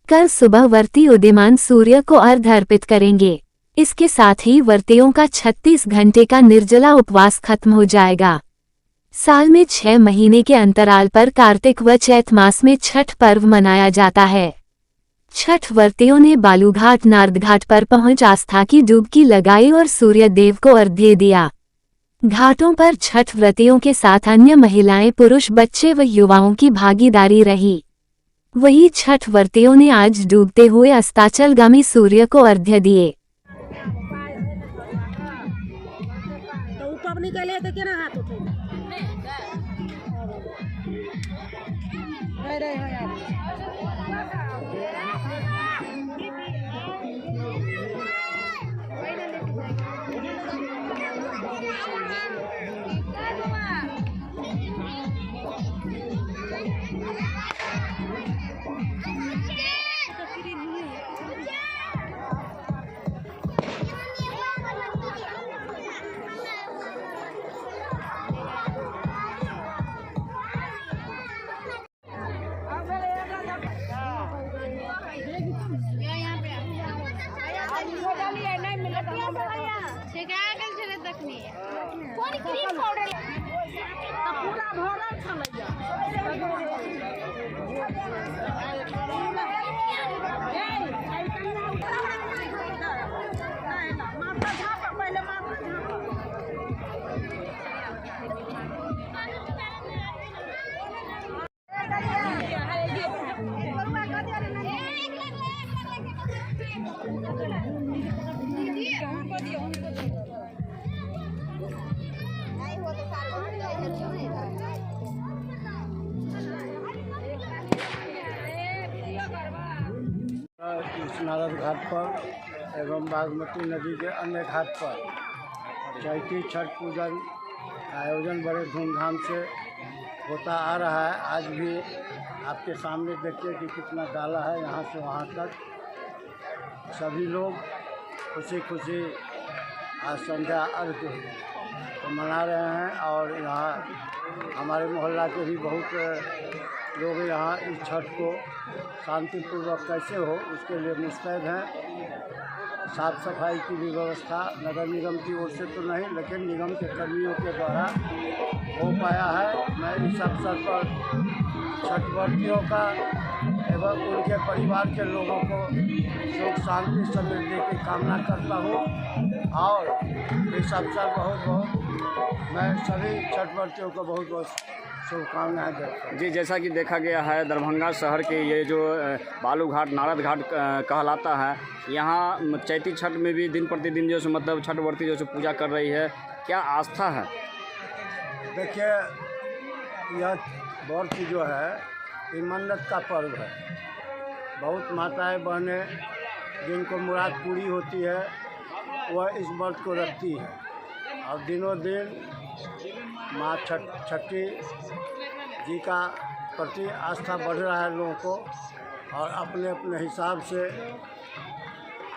कल सुबह व्रती उदीयमान सूर्य को अर्घ्य अर्पित करेंगे। इसके साथ ही व्रतियों का 36 घंटे का निर्जला उपवास खत्म हो जाएगा। साल में 6 महीने के अंतराल पर कार्तिक व चैत मास में छठ पर्व मनाया जाता है। छठ व्रतियों ने बालूघाट नारदघाट पर पहुंच आस्था की डुबकी लगाई और सूर्य देव को अर्घ्य दिया। घाटों पर छठ व्रतियों के साथ अन्य महिलाएं, पुरुष, बच्चे व युवाओं की भागीदारी रही। वहीं छठ व्रतियों ने आज डूबते हुए अस्ताचलगामी सूर्य को अर्घ्य दिए। निकले तो क्या हाथ उठे इस नारद घाट पर एवं बागमती नदी के अन्य घाट पर चैती छठ पूजन आयोजन बड़े धूमधाम से होता आ रहा है। आज भी आपके सामने देखिए कि कितना डाला है, यहाँ से वहाँ तक सभी लोग खुशी खुशी आज संध्या अर्घ को मना रहे हैं। और यहाँ हमारे मोहल्ला के भी बहुत लोग यहाँ इस छठ को शांतिपूर्वक कैसे हो उसके लिए मुस्तैद हैं। साफ सफाई की भी व्यवस्था नगर निगम की ओर से तो नहीं, लेकिन निगम के कर्मियों के द्वारा हो पाया है। मैं इस अवसर पर छठवर्तियों का एवं उनके परिवार के लोगों को सुख शांति समृद्धि की कामना करता हूँ। और इस अवसर बहुत मैं सभी छठवर्तियों को बहुत बहुत शुभकामनाएं देता हूँ। जी, जैसा कि देखा गया है दरभंगा शहर के ये जो बालू घाट नारद घाट कहलाता है, यहाँ चैती छठ में भी दिन प्रतिदिन जो मतलब छठवर्ती जो पूजा कर रही है, क्या आस्था है? देखिए, यह व्रत जो है ये मन्नत का पर्व है। बहुत माताएं बहनें जिनको मुराद पूरी होती है वह इस व्रत को रखती है। और दिनों दिन माँ छठी जी का प्रति आस्था बढ़ रहा है लोगों को। और अपने अपने हिसाब से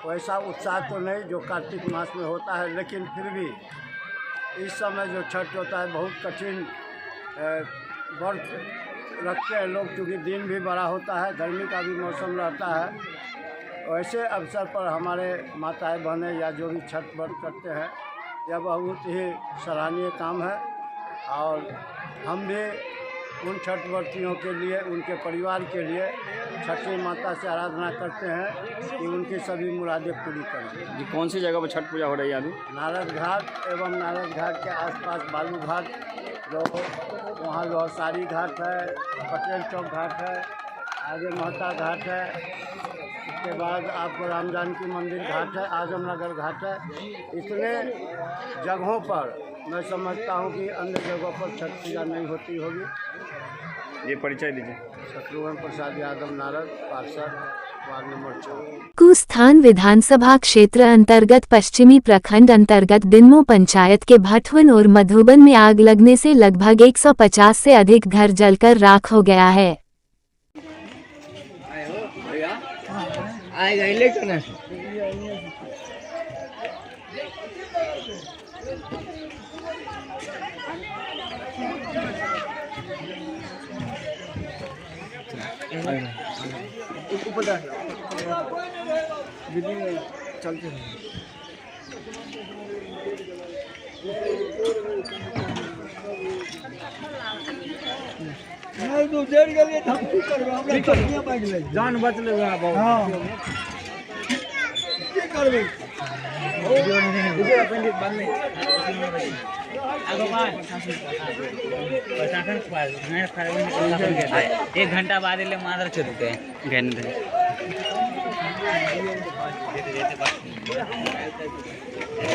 वैसा उत्साह तो नहीं जो कार्तिक मास में होता है, लेकिन फिर भी इस समय जो छठ होता है बहुत कठिन व्रत रखते हैं लोग, क्योंकि दिन भी बड़ा होता है, गर्मी का भी मौसम रहता है। वैसे अवसर पर हमारे माताएं बहनें या जो भी छठ व्रत करते हैं, यह बहुत ही सराहनीय काम है। और हम भी उन छठवर्तियों के लिए, उनके परिवार के लिए छठी माता से आराधना करते हैं कि उनकी सभी मुरादें पूरी करें। जी, कौन सी जगह पर छठ पूजा हो रही है अभी? नारद घाट एवं नारद घाट के आसपास बालू घाट, जो वहाँ लोहसारी घाट है, पटेल चौक घाट है, आगे महता घाट है, उसके बाद आपको राम जानकी मंदिर घाट है, आजमनगर घाट है। इतने जगहों पर मैं समझता हूँ कि अन्य जगहों पर छठ पूजा नहीं होती होगी। ये परिचय दीजिए। शत्रुघ्न प्रसाद यादव, नारद, पार्षद, वार्ड नंबर 4। कुस्थान विधानसभा क्षेत्र अंतर्गत पश्चिमी प्रखंड अंतर्गत दिनमो पंचायत के भटवन और मधुबन में आग लगने से लगभग 150 से अधिक घर जलकर राख हो गया है। चलते हैं। नहीं तो देर के लिए हम की करबे, हमरा कहिया बाइक ले जान बच ले बहुत। हां की करबे इधर अपन बंद नहीं आगो बाय प्रशासन पास मैं फरवरी 1 घंटा बाद ले मादर चलते हैं घंटे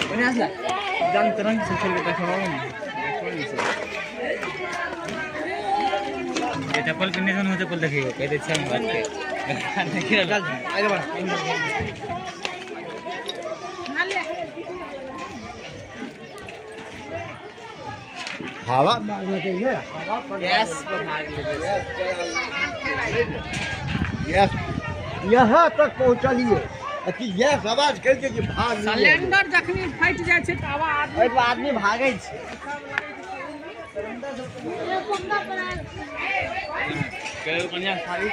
बनिया जान तरंग से चल के ये चप्पल कंडीशन हो चप्पल देखिए कहते अच्छा बात के देखिए चल आगे बढ़ हवा मारना चाहिए, गैस पर मार गैस यहाँ तक पहुँचलिए कि गैस आवाज करके कि भाग सिलेंडर जखनी फट जाए छै त आदमी भागे छै। कन्या सारी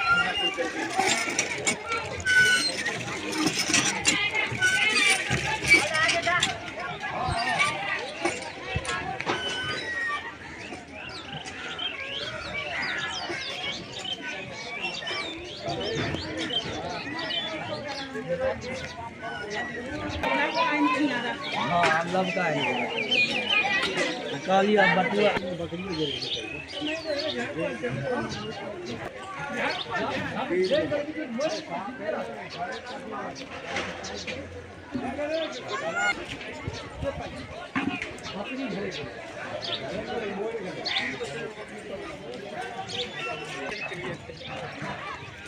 हाँ लव का है काली अब बटुआ बकरी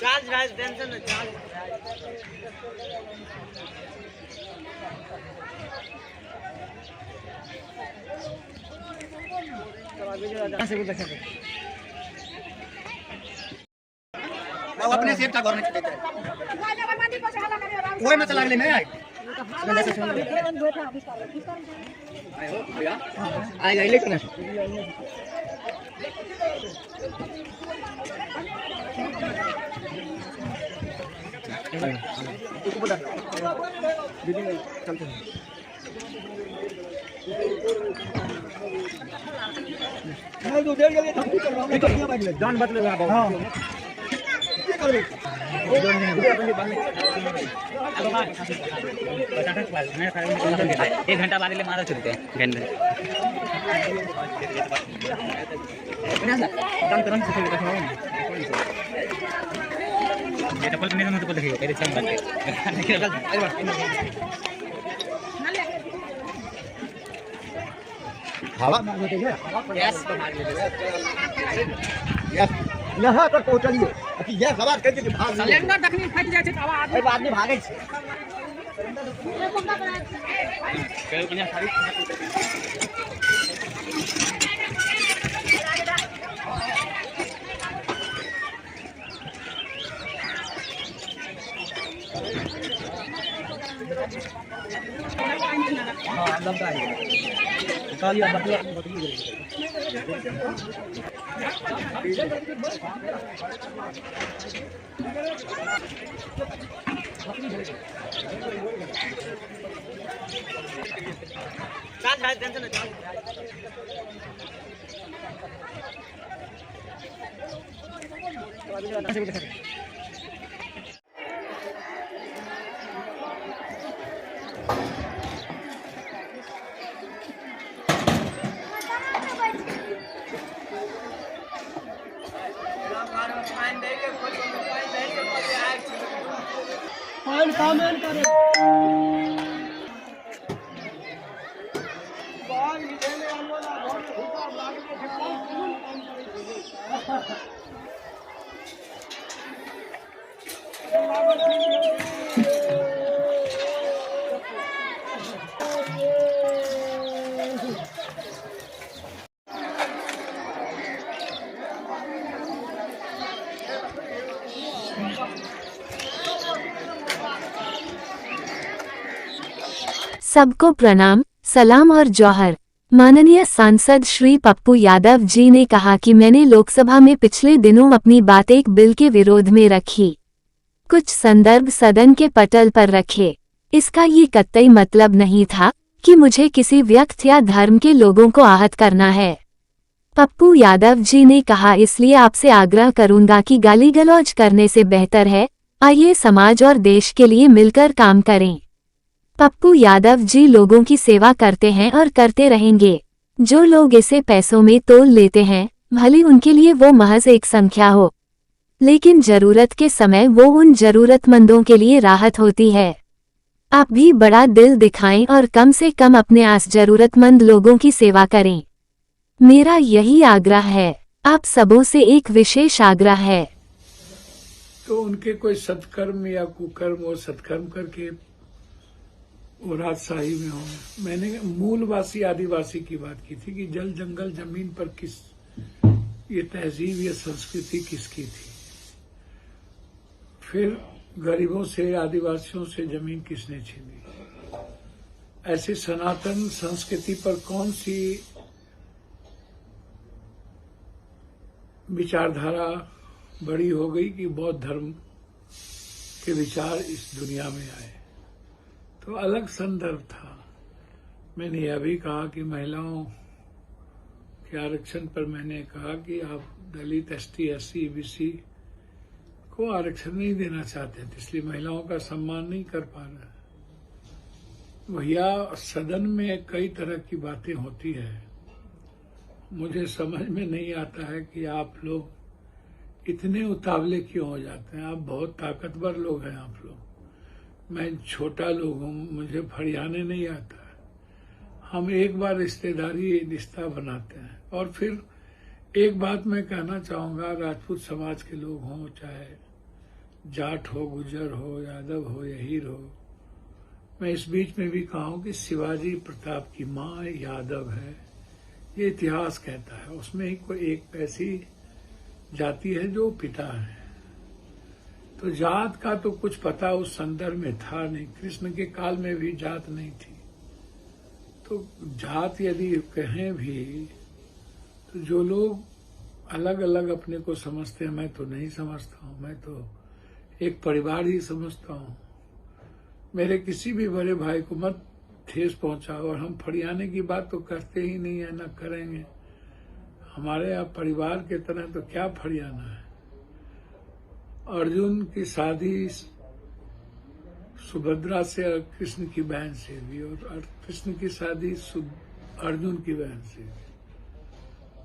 चार्ज राइज टेंशन चार्ज अपने सेब का गवर्नमेंट देते हैं वही में चला नहीं आए आएगा इलेक्शन चलते हैं जान बदले एक घंटा बाद मारा चलते यहाँ पर पहुँचलिए यह सवाल करके भाग सिलेंडर तखनी फट जाए छै त आदमी भागे छै हाँ लव का है काली अब बटुआ charge rise tension charge fine comment करें सबको प्रणाम, सलाम और जौहर। माननीय सांसद श्री पप्पू यादव जी ने कहा कि मैंने लोकसभा में पिछले दिनों अपनी बात एक बिल के विरोध में रखी। कुछ संदर्भ सदन के पटल पर रखे। इसका ये कतई मतलब नहीं था कि मुझे किसी व्यक्ति या धर्म के लोगों को आहत करना है। पप्पू यादव जी ने कहा, इसलिए आपसे आग्रह करूंगा कि गाली गलौज करने से बेहतर है आइए समाज और देश के लिए मिलकर काम करें। पप्पू यादव जी लोगों की सेवा करते हैं और करते रहेंगे। जो लोग इसे पैसों में तोल लेते हैं भले उनके लिए वो महज एक संख्या हो, लेकिन जरूरत के समय वो उन जरूरतमंदों के लिए राहत होती है। आप भी बड़ा दिल दिखाएं और कम से कम अपने आस जरूरतमंद लोगों की सेवा करें। मेरा यही आग्रह है। आप सबों से एक विशेष आग्रह है। तो उनके कोई सत्कर्म या कुकर्म और सत्कर्म करके वो राजशाही में हो। मैंने मूलवासी आदिवासी की बात की थी कि जल जंगल जमीन पर किस ये तहजीब ये संस्कृति किसकी थी। फिर गरीबों से आदिवासियों से जमीन किसने छीनी। ऐसी सनातन संस्कृति पर कौन सी विचारधारा बड़ी हो गई कि बौद्ध धर्म के विचार इस दुनिया में आए। तो अलग संदर्भ था। मैंने यह भी कहा कि महिलाओं के आरक्षण पर मैंने कहा कि आप दलित एसटी एससी बीसी को आरक्षण नहीं देना चाहते थे, इसलिए महिलाओं का सम्मान नहीं कर पा रहे। भैया, सदन में कई तरह की बातें होती है, मुझे समझ में नहीं आता है कि आप लोग इतने उतावले क्यों हो जाते हैं। आप बहुत ताकतवर लोग हैं आप लोग, मैं छोटा लोग हूँ, मुझे फरियाने नहीं आता है। हम एक बार रिश्ता बनाते हैं। और फिर एक बात मैं कहना चाहूँगा, राजपूत समाज के लोग हों, चाहे जाट हो, गुजर हो, यादव हो या हीर हो, मैं इस बीच में भी कहूँ कि शिवाजी प्रताप की माँ यादव है, ये इतिहास कहता है। उसमें ही कोई एक ऐसी जाति है जो पिता है। तो जात का तो कुछ पता उस संदर्भ में था नहीं, कृष्ण के काल में भी जात नहीं थी। तो जात यदि कहें भी तो जो लोग अलग अलग अपने को समझते हैं, मैं तो नहीं समझता हूँ, मैं तो एक परिवार ही समझता हूँ। मेरे किसी भी बड़े भाई को मत ठेस पहुंचाओ, और हम फरियाने की बात तो करते ही नहीं है, ना करेंगे। हमारे यहाँ परिवार के तरह तो क्या फरियाना है। अर्जुन की शादी सुभद्रा से और कृष्ण की बहन से भी, और कृष्ण की शादी अर्जुन की बहन से भी।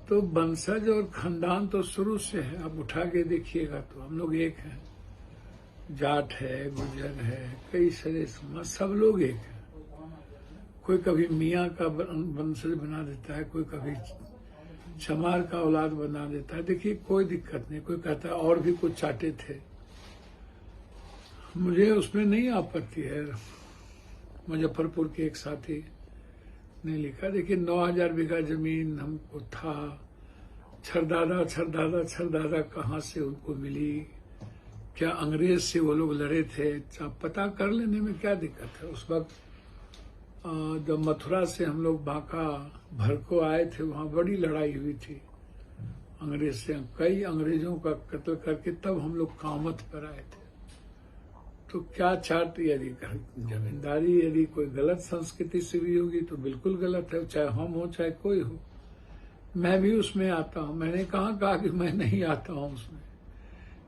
तो वंशज और खानदान तो शुरू से है, आप उठा के देखिएगा तो हम लोग एक हैं। जाट है, गुजर है, कई सारे समाज, सब लोग एक हैं। कोई कभी मियाँ का वंशज बना देता है, कोई कभी चमार का औलाद बना देता है। देखिए कोई दिक्कत नहीं, कोई कहता है और भी कुछ चाहते थे, मुझे उसमें नहीं आपत्ति है। मुजफ्फरपुर के एक साथी ने लिखा, देखिए 9000 बीघा जमीन हमको था, छरदादा कहाँ से उनको मिली, क्या अंग्रेज से वो लोग लड़े थे, आप पता कर लेने में क्या दिक्कत है। उस वक्त जब मथुरा से हम लोग बांका भर को आए थे, वहाँ बड़ी लड़ाई हुई थी अंग्रेज से, कई अंग्रेजों का कत्ल करके तब हम लोग कामत पर आए थे। तो क्या चाट, यदि जमींदारी यदि कोई गलत संस्कृति से भी होगी तो बिल्कुल गलत है, चाहे हम हो चाहे कोई हो। मैं भी उसमें आता हूँ, मैंने कहा कि मैं नहीं आता हूँ उसमें।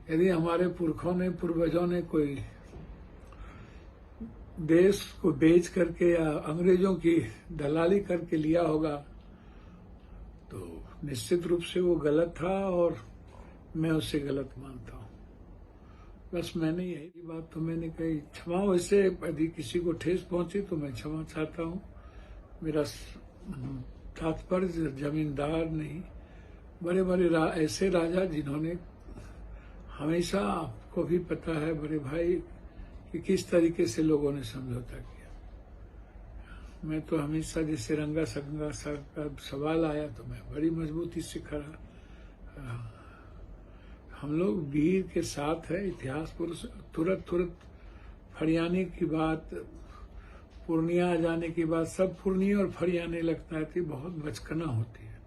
यदि हमारे पुरखों ने, पूर्वजों ने कोई देश को बेच करके या अंग्रेजों की दलाली करके लिया होगा तो निश्चित रूप से वो गलत था, और मैं उसे गलत मानता हूँ। बस मैंने यही बात तो मैंने कही। क्षमा, वैसे यदि किसी को ठेस पहुंची तो मैं क्षमा चाहता हूँ। मेरा तात्पर्य जमींदार नहीं, बड़े बड़े ऐसे राजा जिन्होंने, हमेशा आपको भी पता है बड़े भाई कि किस तरीके से लोगों ने समझौता किया। मैं तो हमेशा जैसे रंगा संगा का सवाल आया तो मैं बड़ी मजबूती से खड़ा। हम लोग वीर के साथ है, इतिहास पुरुष। तुरंत फरियाने की बात, पूर्णिया जाने की बात, सब पूर्णिया और फरियाने लगता है कि बहुत बचकना होती है।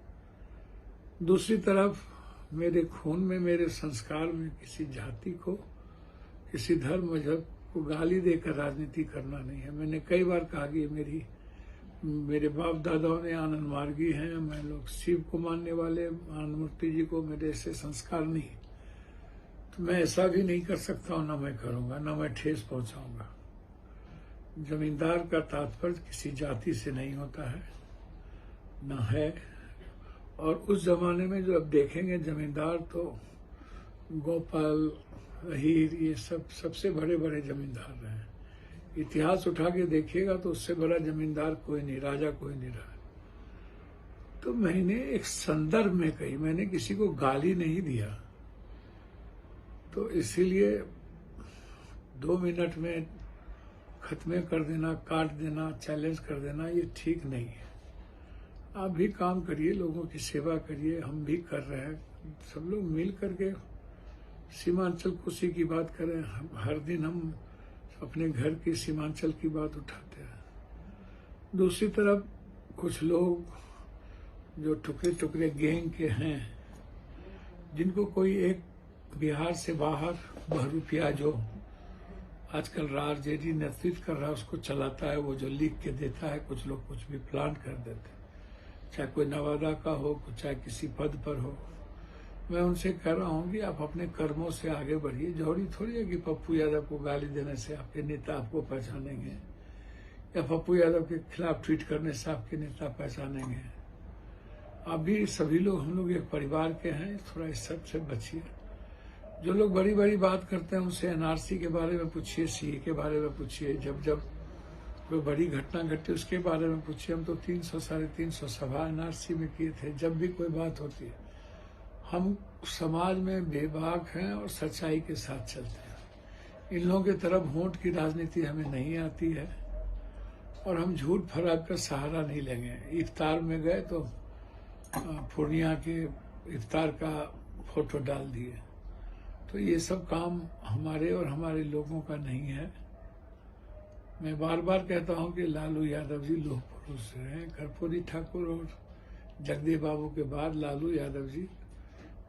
दूसरी तरफ मेरे खून में, मेरे संस्कार में किसी जाति को, किसी धर्म मजहब को गाली देकर राजनीति करना नहीं है। मैंने कई बार कहा कि मेरे बाप दादाओं ने आनंद मार्गी हैं, मैं लोग शिव को मानने वाले, आनंद मूर्ति जी को, मेरे ऐसे संस्कार नहीं, तो मैं ऐसा भी नहीं कर सकता हूँ, ना मैं करूँगा, ना मैं ठेस पहुँचाऊँगा। जमींदार का तात्पर्य किसी जाति से नहीं होता है, न है। और उस जमाने में जो अब देखेंगे जमींदार तो गोपाल, हीर, ये सबसे बड़े बड़े जमींदार रहे। इतिहास उठा के देखिएगा तो उससे बड़ा जमींदार कोई नहीं, राजा कोई नहीं रहा। तो मैंने एक संदर्भ में कही, मैंने किसी को गाली नहीं दिया। तो इसीलिए 2 मिनट में खत्म कर देना, काट देना, चैलेंज कर देना, ये ठीक नहीं है। आप भी काम करिए, लोगों की सेवा करिए, हम भी कर रहे हैं। सब लोग मिल करके सीमांचल कोसी की बात करें। हर दिन हम अपने घर की सीमांचल की बात उठाते हैं। दूसरी तरफ कुछ लोग जो टुकड़े टुकड़े गैंग के हैं, जिनको कोई एक बिहार से बाहर बहरूपिया जो आजकल राजेडी नेतृत्व कर रहा है उसको चलाता है, वो जो लिख के देता है, कुछ लोग कुछ भी प्लान कर देते हैं, चाहे कोई नवादा का हो, चाहे किसी पद पर हो। मैं उनसे कह रहा हूँ कि आप अपने कर्मों से आगे बढ़िए। जरूरी थोड़ी है कि पप्पू यादव को गाली देने से आपके नेता आपको पहचानेंगे या पप्पू यादव के खिलाफ ट्वीट करने से आपके नेता पहचानेंगे। आप भी सभी लोग, हम लोग एक परिवार के हैं, थोड़ा इस सब से बचिए। जो लोग बड़ी बड़ी बात करते हैं उनसे एनआरसी के बारे में पूछिए, सीए के बारे में पूछिए, जब जब कोई बड़ी घटना घटी उसके बारे में पूछिए। हम तो 300 साढ़े 300 सभा एनआरसी में किए थे। जब भी कोई बात होती है हम समाज में बेबाक हैं और सच्चाई के साथ चलते हैं। इन लोगों की तरफ वोट की राजनीति हमें नहीं आती है और हम झूठ फराब का सहारा नहीं लेंगे। इफ्तार में गए तो पूर्णिया के इफ्तार का फोटो डाल दिए, तो ये सब काम हमारे और हमारे लोगों का नहीं है। मैं बार बार कहता हूं कि लालू यादव जी लोह पुरुष हैं। कर्पूरी ठाकुर और जगदेव बाबू के बाद लालू यादव जी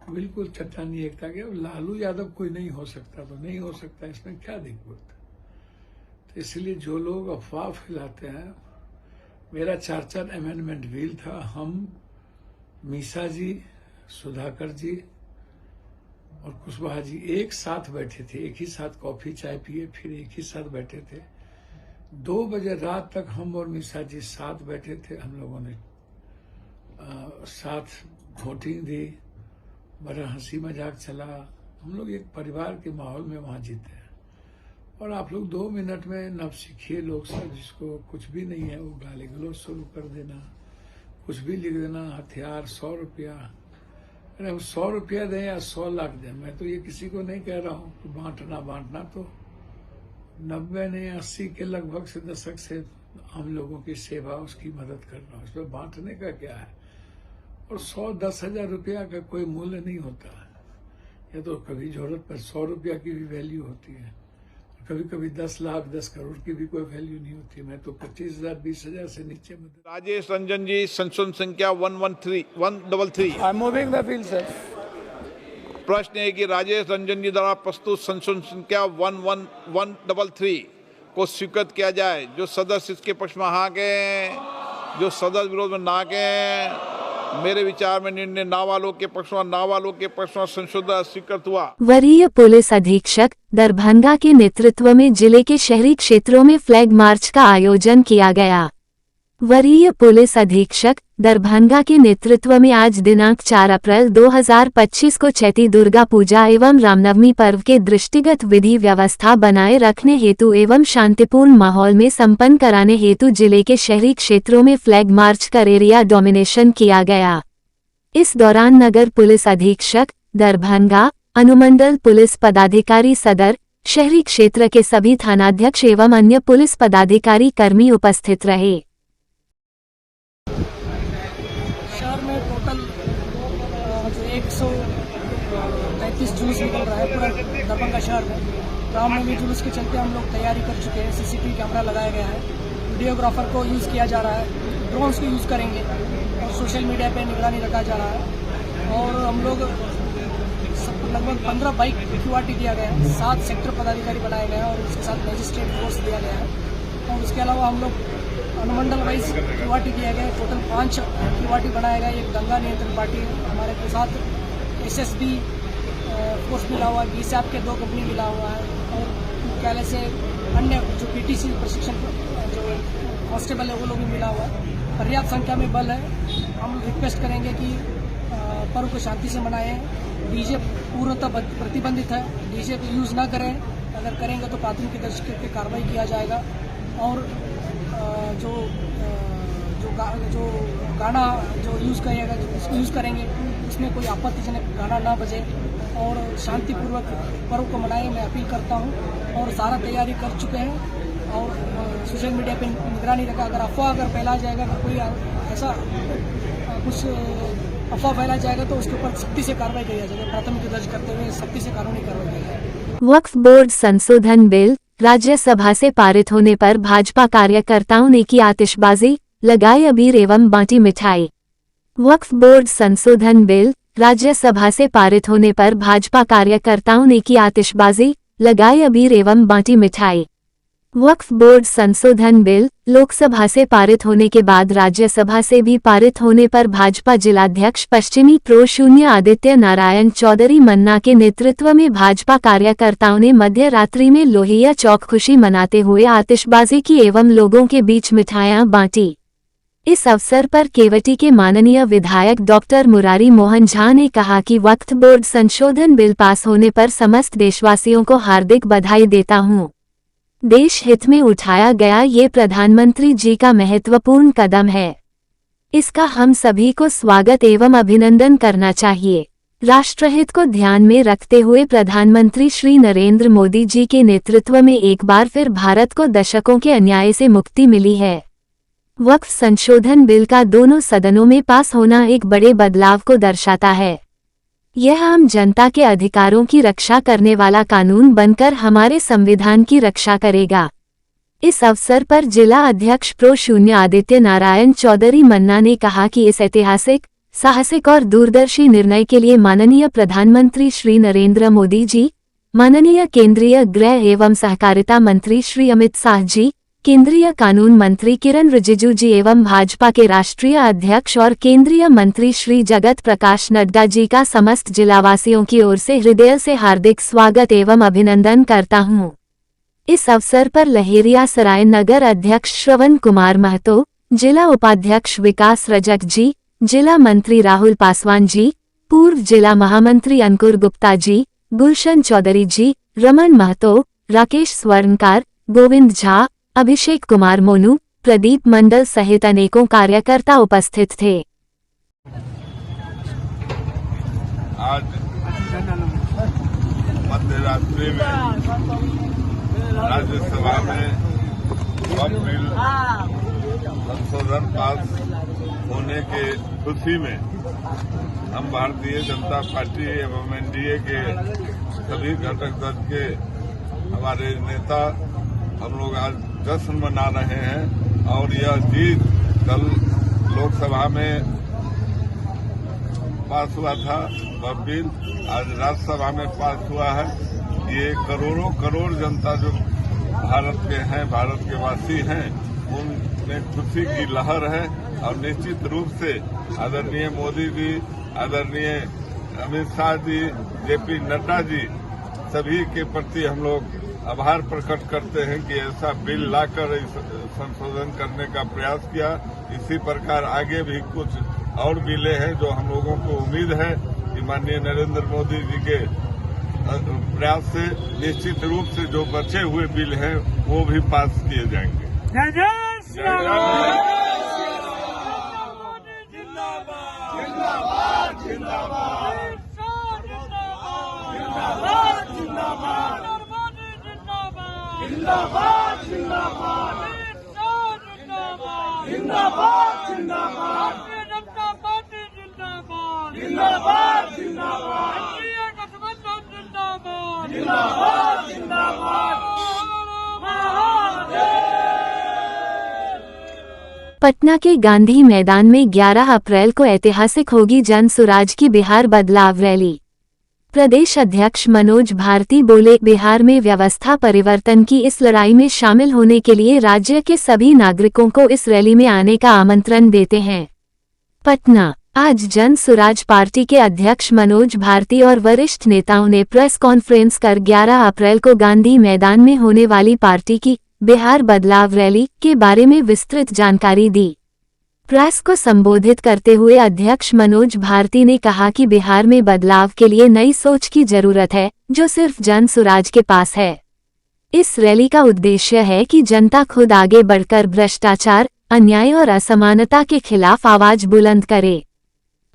बिल्कुल चट्टानी एकता के। लालू यादव कोई नहीं हो सकता तो नहीं हो सकता, इसमें क्या दिक्कत। तो इसलिए जो लोग अफवाह फैलाते हैं, मेरा 4 अमेंडमेंट बिल था। हम मीसा जी, सुधाकर जी और कुशवाहा जी एक साथ बैठे थे, एक ही साथ कॉफी चाय पिए, फिर एक ही साथ बैठे थे। 2 बजे रात तक हम और मीसा जी साथ बैठे थे। हम लोगों ने साथ वोटिंग दी, बड़ा हंसी मजाक चला। हम लोग एक परिवार के माहौल में वहां जीते हैं। और आप लोग 2 मिनट में नवसिखिए लोग सब, जिसको कुछ भी नहीं है, वो गाली गलौज शुरू कर देना, कुछ भी लिख देना, हथियार 100 रुपया। अरे हम 100 रुपया दें या 100 लाख दें, मैं तो ये किसी को नहीं कह रहा हूँ कि बांटना तो 90 ने 80 के लगभग से दशक से हम लोगों की सेवा, उसकी मदद कर रहा हूँ। इसमें बांटने का क्या है। और 100-10 हजार रुपया का कोई मूल्य नहीं होता है। ये तो कभी जरूरत पर 100 रुपया की भी वैल्यू होती है, कभी कभी 10 लाख 10 करोड़ की भी कोई वैल्यू नहीं होती। मैं तो 25,000 20,000 से नीचे मदद। राजेश रंजन जी, संशोधन संख्या 133। I am moving the bill sir. प्रश्न है कि राजेश रंजन जी द्वारा प्रस्तुत संशोधन संख्या 133 को स्वीकृत किया जाए। जो सदस्य इसके पक्ष में हाँ कहें, जो सदस्य विरोध में ना कहें। मेरे विचार में निर्णय ना वालों के पक्ष में, ना वालों के पक्ष में संशोधन स्वीकृत हुआ। वरीय पुलिस अधीक्षक दरभंगा के नेतृत्व में जिले के शहरी क्षेत्रों में फ्लैग मार्च का आयोजन किया गया। वरीय पुलिस अधीक्षक दरभंगा के नेतृत्व में आज दिनांक 4 अप्रैल 2025 को चैती दुर्गा पूजा एवं रामनवमी पर्व के दृष्टिगत विधि व्यवस्था बनाए रखने हेतु एवं शांतिपूर्ण माहौल में संपन्न कराने हेतु जिले के शहरी क्षेत्रों में फ्लैग मार्च कर एरिया डोमिनेशन किया गया। इस दौरान नगर पुलिस अधीक्षक दरभंगा, अनुमंडल पुलिस पदाधिकारी सदर, शहरी क्षेत्र के सभी थानाध्यक्ष एवं अन्य पुलिस पदाधिकारी कर्मी उपस्थित रहे। शहर में टोटल 135 जुलूस निकल रहा है पूरा दरभंगा शहर में। रामनवमी जुलूस के चलते हम लोग तैयारी कर चुके हैं। सीसीटीवी कैमरा लगाया गया है, वीडियोग्राफर को यूज़ किया जा रहा है, ड्रोन्स को यूज़ करेंगे और सोशल मीडिया पे निगरानी रखा जा रहा है। और हम लोग लगभग 15 बाइक क्यूआरटी दिया गया है, 7 सेक्टर पदाधिकारी बनाए गए हैं और उसके साथ मजिस्ट्रेट फोर्स दिया गया है। और उसके अलावा हम लोग अनुमंडल वाइज क्यूआरटी दिया गया है। टोटल 5 क्यूआरटी बनाया गया है। एक दंगा नियंत्रण पार्टी हमारे के साथ एसएसबी फोर्स मिला हुआ है, बीएसएफ के 2 कंपनी मिला हुआ है और मुख्यालय से अन्य जो पीटीसी प्रशिक्षण जो कांस्टेबल है वो लोग भी मिला हुआ है। पर्याप्त संख्या में बल है। हम रिक्वेस्ट करेंगे कि पर्व को शांति से मनाएं। डीजे पूर्णतः प्रतिबंधित है, डीजे को यूज़ ना करें। अगर करेंगे तो प्राथमिकी दर्ज करके कार्रवाई किया जाएगा। और जो गाना जो यूज़ करेगा, यूज़ करेंगे उसमें कोई आपत्तिजनक गाना ना बजे और शांतिपूर्वक पर्व को मनाएं, मैं अपील करता हूं। और सारा तैयारी कर चुके हैं और सोशल मीडिया पे निगरानी रखा। अगर फैला जाएगा, अगर कोई ऐसा कुछ अफवाह फैला जाएगा तो उसके ऊपर सख्ती से कार्रवाई की जाएगी। प्राथमिकी दर्ज करते हुए सख्ती से कानूनी कार्रवाई की जाएगी। वक्फ बोर्ड संशोधन बिल राज्यसभा से पारित होने पर भाजपा कार्यकर्ताओं ने की आतिशबाजी, लगाई अबीर एवं बांटी मिठाई। वक्फ बोर्ड संशोधन बिल राज्यसभा से पारित होने पर भाजपा कार्यकर्ताओं ने की आतिशबाजी, लगाई अबीर एवं बांटी मिठाई। वक्फ बोर्ड संशोधन बिल लोकसभा से पारित होने के बाद राज्यसभा से भी पारित होने पर भाजपा जिलाध्यक्ष पश्चिमी प्रो शून्य आदित्य नारायण चौधरी मन्ना के नेतृत्व में भाजपा कार्यकर्ताओं ने मध्य रात्रि में लोहिया चौक खुशी मनाते हुए आतिशबाजी की एवं लोगों के बीच मिठाइयां बांटी। इस अवसर पर केवटी के माननीय विधायक डॉक्टर मुरारी मोहन झा ने कहा कि वक्फ बोर्ड संशोधन बिल पास होने पर समस्त देशवासियों को हार्दिक बधाई देता हूं। देश हित में उठाया गया ये प्रधानमंत्री जी का महत्वपूर्ण कदम है। इसका हम सभी को स्वागत एवं अभिनंदन करना चाहिए। राष्ट्रहित को ध्यान में रखते हुए प्रधानमंत्री श्री नरेंद्र मोदी जी के नेतृत्व में एक बार फिर भारत को दशकों के अन्याय से मुक्ति मिली है। वक्फ संशोधन बिल का दोनों सदनों में पास होना एक बड़े बदलाव को दर्शाता है। यह आम जनता के अधिकारों की रक्षा करने वाला कानून बनकर हमारे संविधान की रक्षा करेगा। इस अवसर पर जिला अध्यक्ष प्रो शून्य आदित्य नारायण चौधरी मन्ना ने कहा कि इस ऐतिहासिक, साहसिक और दूरदर्शी निर्णय के लिए माननीय प्रधानमंत्री श्री नरेंद्र मोदी जी, माननीय केंद्रीय गृह एवं सहकारिता मंत्री श्री अमित शाह जी, केंद्रीय कानून मंत्री किरण रिजिजू जी एवं भाजपा के राष्ट्रीय अध्यक्ष और केंद्रीय मंत्री श्री जगत प्रकाश नड्डा जी का समस्त जिलावासियों की ओर से हृदय से हार्दिक स्वागत एवं अभिनंदन करता हूं। इस अवसर पर लहेरिया सराय नगर अध्यक्ष श्रवण कुमार महतो, जिला उपाध्यक्ष विकास रजक जी, जिला मंत्री राहुल पासवान जी, पूर्व जिला महामंत्री अंकुर गुप्ता जी, गुलशन चौधरी जी, रमन महतो, राकेश स्वर्णकार, गोविंद झा, अभिषेक कुमार मोनू, प्रदीप मंडल सहित अनेकों कार्यकर्ता उपस्थित थे। आज मध्य रात्रि में राज्यसभा में वक्फ बिल संशोधन पास होने के खुशी में हम भारतीय जनता पार्टी एवं एनडीए के सभी घटक दल के हमारे नेता हम लोग आज जश्न मना रहे हैं और यह जीत कल लोकसभा में पास हुआ था वह बिल आज राज्यसभा में पास हुआ है। ये करोड़ों करोड़ जनता जो भारत के हैं, भारत के वासी हैं, उनमें खुशी की लहर है और निश्चित रूप से आदरणीय मोदी जी, आदरणीय अमित शाह जी, जेपी नड्डा जी, सभी के प्रति हम लोग आभार प्रकट करते हैं कि ऐसा बिल लाकर संशोधन करने का प्रयास किया। इसी प्रकार आगे भी कुछ और बिलें हैं जो हम लोगों को उम्मीद है कि माननीय नरेंद्र मोदी जी के प्रयास से निश्चित रूप से जो बचे हुए बिल हैं वो भी पास किए जाएंगे। जय जय श्री राम। जिंदाबाद जिंदाबाद जिंदाबाद जिंदाबाद भारतीय जनता पार्टी जिंदाबाद जिंदाबाद जिंदाबाद इंडिया गठबंधन जिंदाबाद जिंदाबाद जिंदाबाद। पटना के गांधी मैदान में 11 अप्रैल को ऐतिहासिक होगी जन सुराज की बिहार बदलाव रैली। प्रदेश अध्यक्ष मनोज भारती बोले, बिहार में व्यवस्था परिवर्तन की इस लड़ाई में शामिल होने के लिए राज्य के सभी नागरिकों को इस रैली में आने का आमंत्रण देते हैं। पटना, आज जन सुराज पार्टी के अध्यक्ष मनोज भारती और वरिष्ठ नेताओं ने प्रेस कॉन्फ्रेंस कर 11 अप्रैल को गांधी मैदान में होने वाली पार्टी की बिहार बदलाव रैली के बारे में विस्तृत जानकारी दी। प्रेस को संबोधित करते हुए अध्यक्ष मनोज भारती ने कहा कि बिहार में बदलाव के लिए नई सोच की जरूरत है, जो सिर्फ जन सुराज के पास है। इस रैली का उद्देश्य है कि जनता खुद आगे बढ़कर भ्रष्टाचार, अन्याय और असमानता के खिलाफ आवाज बुलंद करे।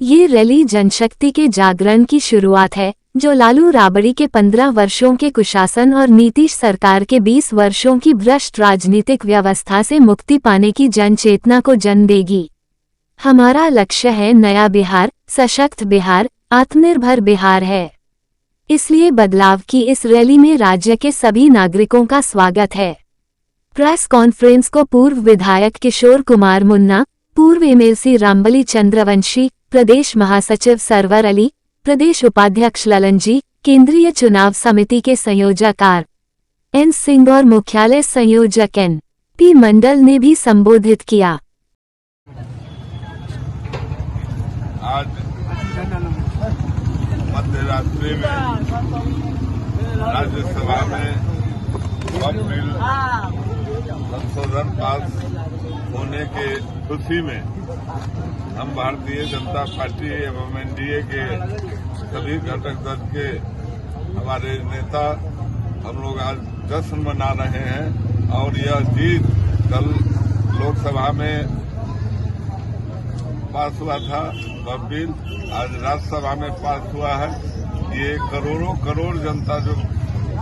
ये रैली जनशक्ति के जागरण की शुरुआत है, जो लालू राबड़ी के 15 वर्षों के कुशासन और नीतीश सरकार के 20 वर्षों की भ्रष्ट राजनीतिक व्यवस्था से मुक्ति पाने की जन चेतना को जन्म देगी। हमारा लक्ष्य है नया बिहार, सशक्त बिहार, आत्मनिर्भर बिहार है। इसलिए बदलाव की इस रैली में राज्य के सभी नागरिकों का स्वागत है। प्रेस कॉन्फ्रेंस को पूर्व विधायक किशोर कुमार मुन्ना, पूर्व एमएलसी रामबली चंद्रवंशी, प्रदेश महासचिव सरवर अली, प्रदेश उपाध्यक्ष ललन जी, केंद्रीय चुनाव समिति के संयोजक आर एन सिंह और मुख्यालय संयोजक NP मंडल ने भी संबोधित किया। आज मध्यरात्रि में राज्यसभा में वक्फ बिल संशोधन पास होने के खुशी में हम भारतीय जनता पार्टी एवं NDA के सभी घटक दल के हमारे नेता हम लोग आज जश्न मना रहे हैं और यह जीत कल लोकसभा में पास हुआ था वह बिल आज राज्यसभा में पास हुआ है। ये करोड़ों करोड़ जनता जो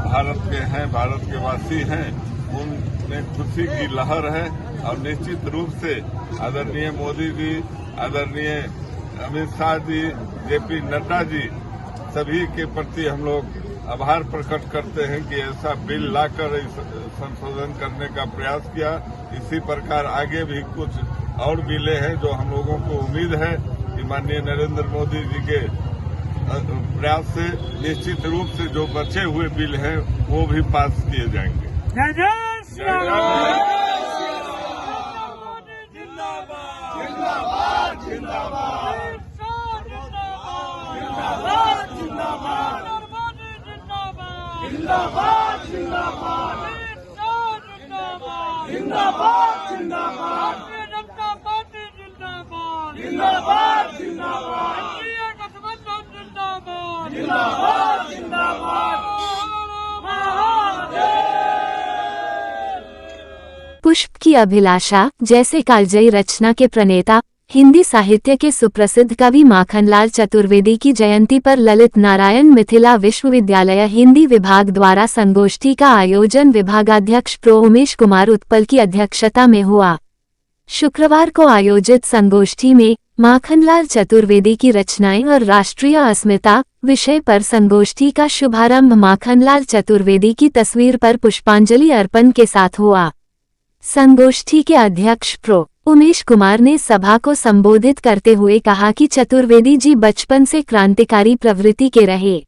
भारत के हैं, भारत के वासी हैं, उनमें खुशी की लहर है और निश्चित रूप से आदरणीय मोदी जी, आदरणीय अमित शाह जी, JP नड्डा जी सभी के प्रति हम लोग आभार प्रकट करते हैं कि ऐसा बिल लाकर संशोधन करने का प्रयास किया। इसी प्रकार आगे भी कुछ और बिलें हैं जो हम लोगों को उम्मीद है कि माननीय नरेंद्र मोदी जी के प्रयास से निश्चित रूप से जो बचे हुए बिल हैं वो भी पास किए जाएंगे। जय जय श्री राम। जिंदाबाद जिंदाबाद जिंदाबाद जिंदाबाद जिंदाबाद जिंदाबाद जिंदाबाद जिंदाबाद जिंदाबाद जिंदाबाद जिंदाबाद जिंदाबाद पुष्प की अभिलाषा जैसे कालजयी रचना के प्रणेता हिंदी साहित्य के सुप्रसिद्ध कवि माखनलाल चतुर्वेदी की जयंती पर ललित नारायण मिथिला विश्वविद्यालय हिंदी विभाग द्वारा संगोष्ठी का आयोजन विभागाध्यक्ष प्रो उमेश कुमार उत्पल की अध्यक्षता में हुआ। शुक्रवार को आयोजित संगोष्ठी में माखनलाल चतुर्वेदी की रचनाएं और राष्ट्रीय अस्मिता विषय पर संगोष्ठी का शुभारंभ माखनलाल चतुर्वेदी की तस्वीर पर पुष्पांजलि अर्पण के साथ हुआ। संगोष्ठी के अध्यक्ष प्रो उमेश कुमार ने सभा को संबोधित करते हुए कहा कि चतुर्वेदी जी बचपन से क्रांतिकारी प्रवृत्ति के रहे।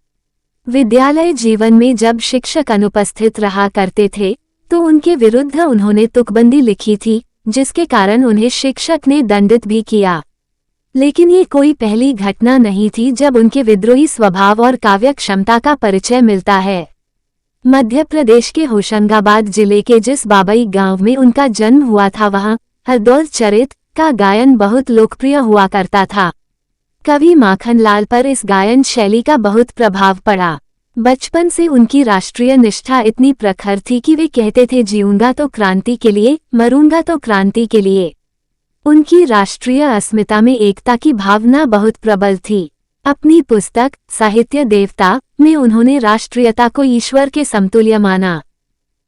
विद्यालय जीवन में जब शिक्षक अनुपस्थित रहा करते थे तो उनके विरुद्ध उन्होंने तुकबंदी लिखी थी, जिसके कारण उन्हें शिक्षक ने दंडित भी किया। लेकिन ये कोई पहली घटना नहीं थी जब उनके विद्रोही स्वभाव और काव्य क्षमता का परिचय मिलता है। मध्य प्रदेश के होशंगाबाद जिले के जिस बाबई गांव में उनका जन्म हुआ था वहां हरदौल चरित का गायन बहुत लोकप्रिय हुआ करता था। कवि माखनलाल पर इस गायन शैली का बहुत प्रभाव पड़ा। बचपन से उनकी राष्ट्रीय निष्ठा इतनी प्रखर थी कि वे कहते थे जीऊंगा तो क्रांति के लिए, मरूंगा तो क्रांति के लिए। उनकी राष्ट्रीय अस्मिता में एकता की भावना बहुत प्रबल थी। अपनी पुस्तक साहित्य देवता में उन्होंने राष्ट्रीयता को ईश्वर के समतुल्य माना।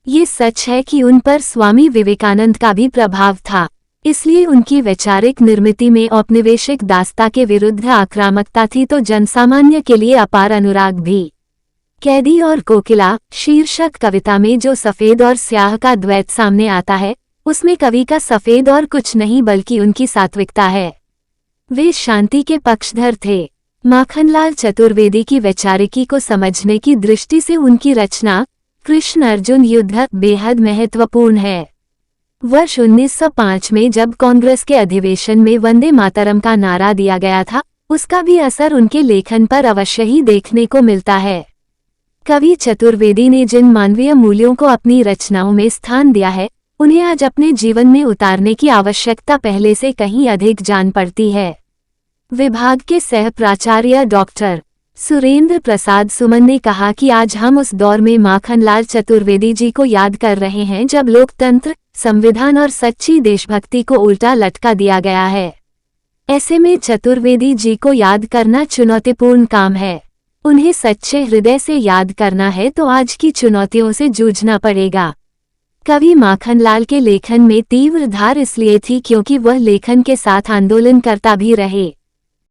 ये सच है कि उन पर स्वामी विवेकानंद का भी प्रभाव था, इसलिए उनकी वैचारिक निर्मिति में औपनिवेशिक दासता के विरुद्ध आक्रामकता थी तो जनसामान्य के लिए अपार अनुराग भी। कैदी और कोकिला शीर्षक कविता में जो सफेद और स्याह का द्वैत सामने आता है, उसमें कवि का सफेद और कुछ नहीं बल्कि उनकी सात्विकता है। वे शांति के पक्षधर थे। माखनलाल चतुर्वेदी की वैचारिकी को समझने की दृष्टि से उनकी रचना कृष्ण अर्जुन युद्ध बेहद महत्वपूर्ण है। वर्ष 1905 में जब कांग्रेस के अधिवेशन में वंदे मातरम का नारा दिया गया था, उसका भी असर उनके लेखन पर अवश्य ही देखने को मिलता है। कवि चतुर्वेदी ने जिन मानवीय मूल्यों को अपनी रचनाओं में स्थान दिया है, उन्हें आज अपने जीवन में उतारने की आवश्यकता पहले से कहीं अधिक जान पड़ती है। विभाग के सह प्राचार्य डॉक्टर सुरेंद्र प्रसाद सुमन ने कहा कि आज हम उस दौर में माखनलाल चतुर्वेदी जी को याद कर रहे हैं जब लोकतंत्र, संविधान और सच्ची देशभक्ति को उल्टा लटका दिया गया है। ऐसे में चतुर्वेदी जी को याद करना चुनौतीपूर्ण काम है। उन्हें सच्चे हृदय से याद करना है तो आज की चुनौतियों से जूझना पड़ेगा। कवि माखनलाल के लेखन में तीव्र धार इसलिए थी क्योंकि वह लेखन के साथ आंदोलन करता भी रहे।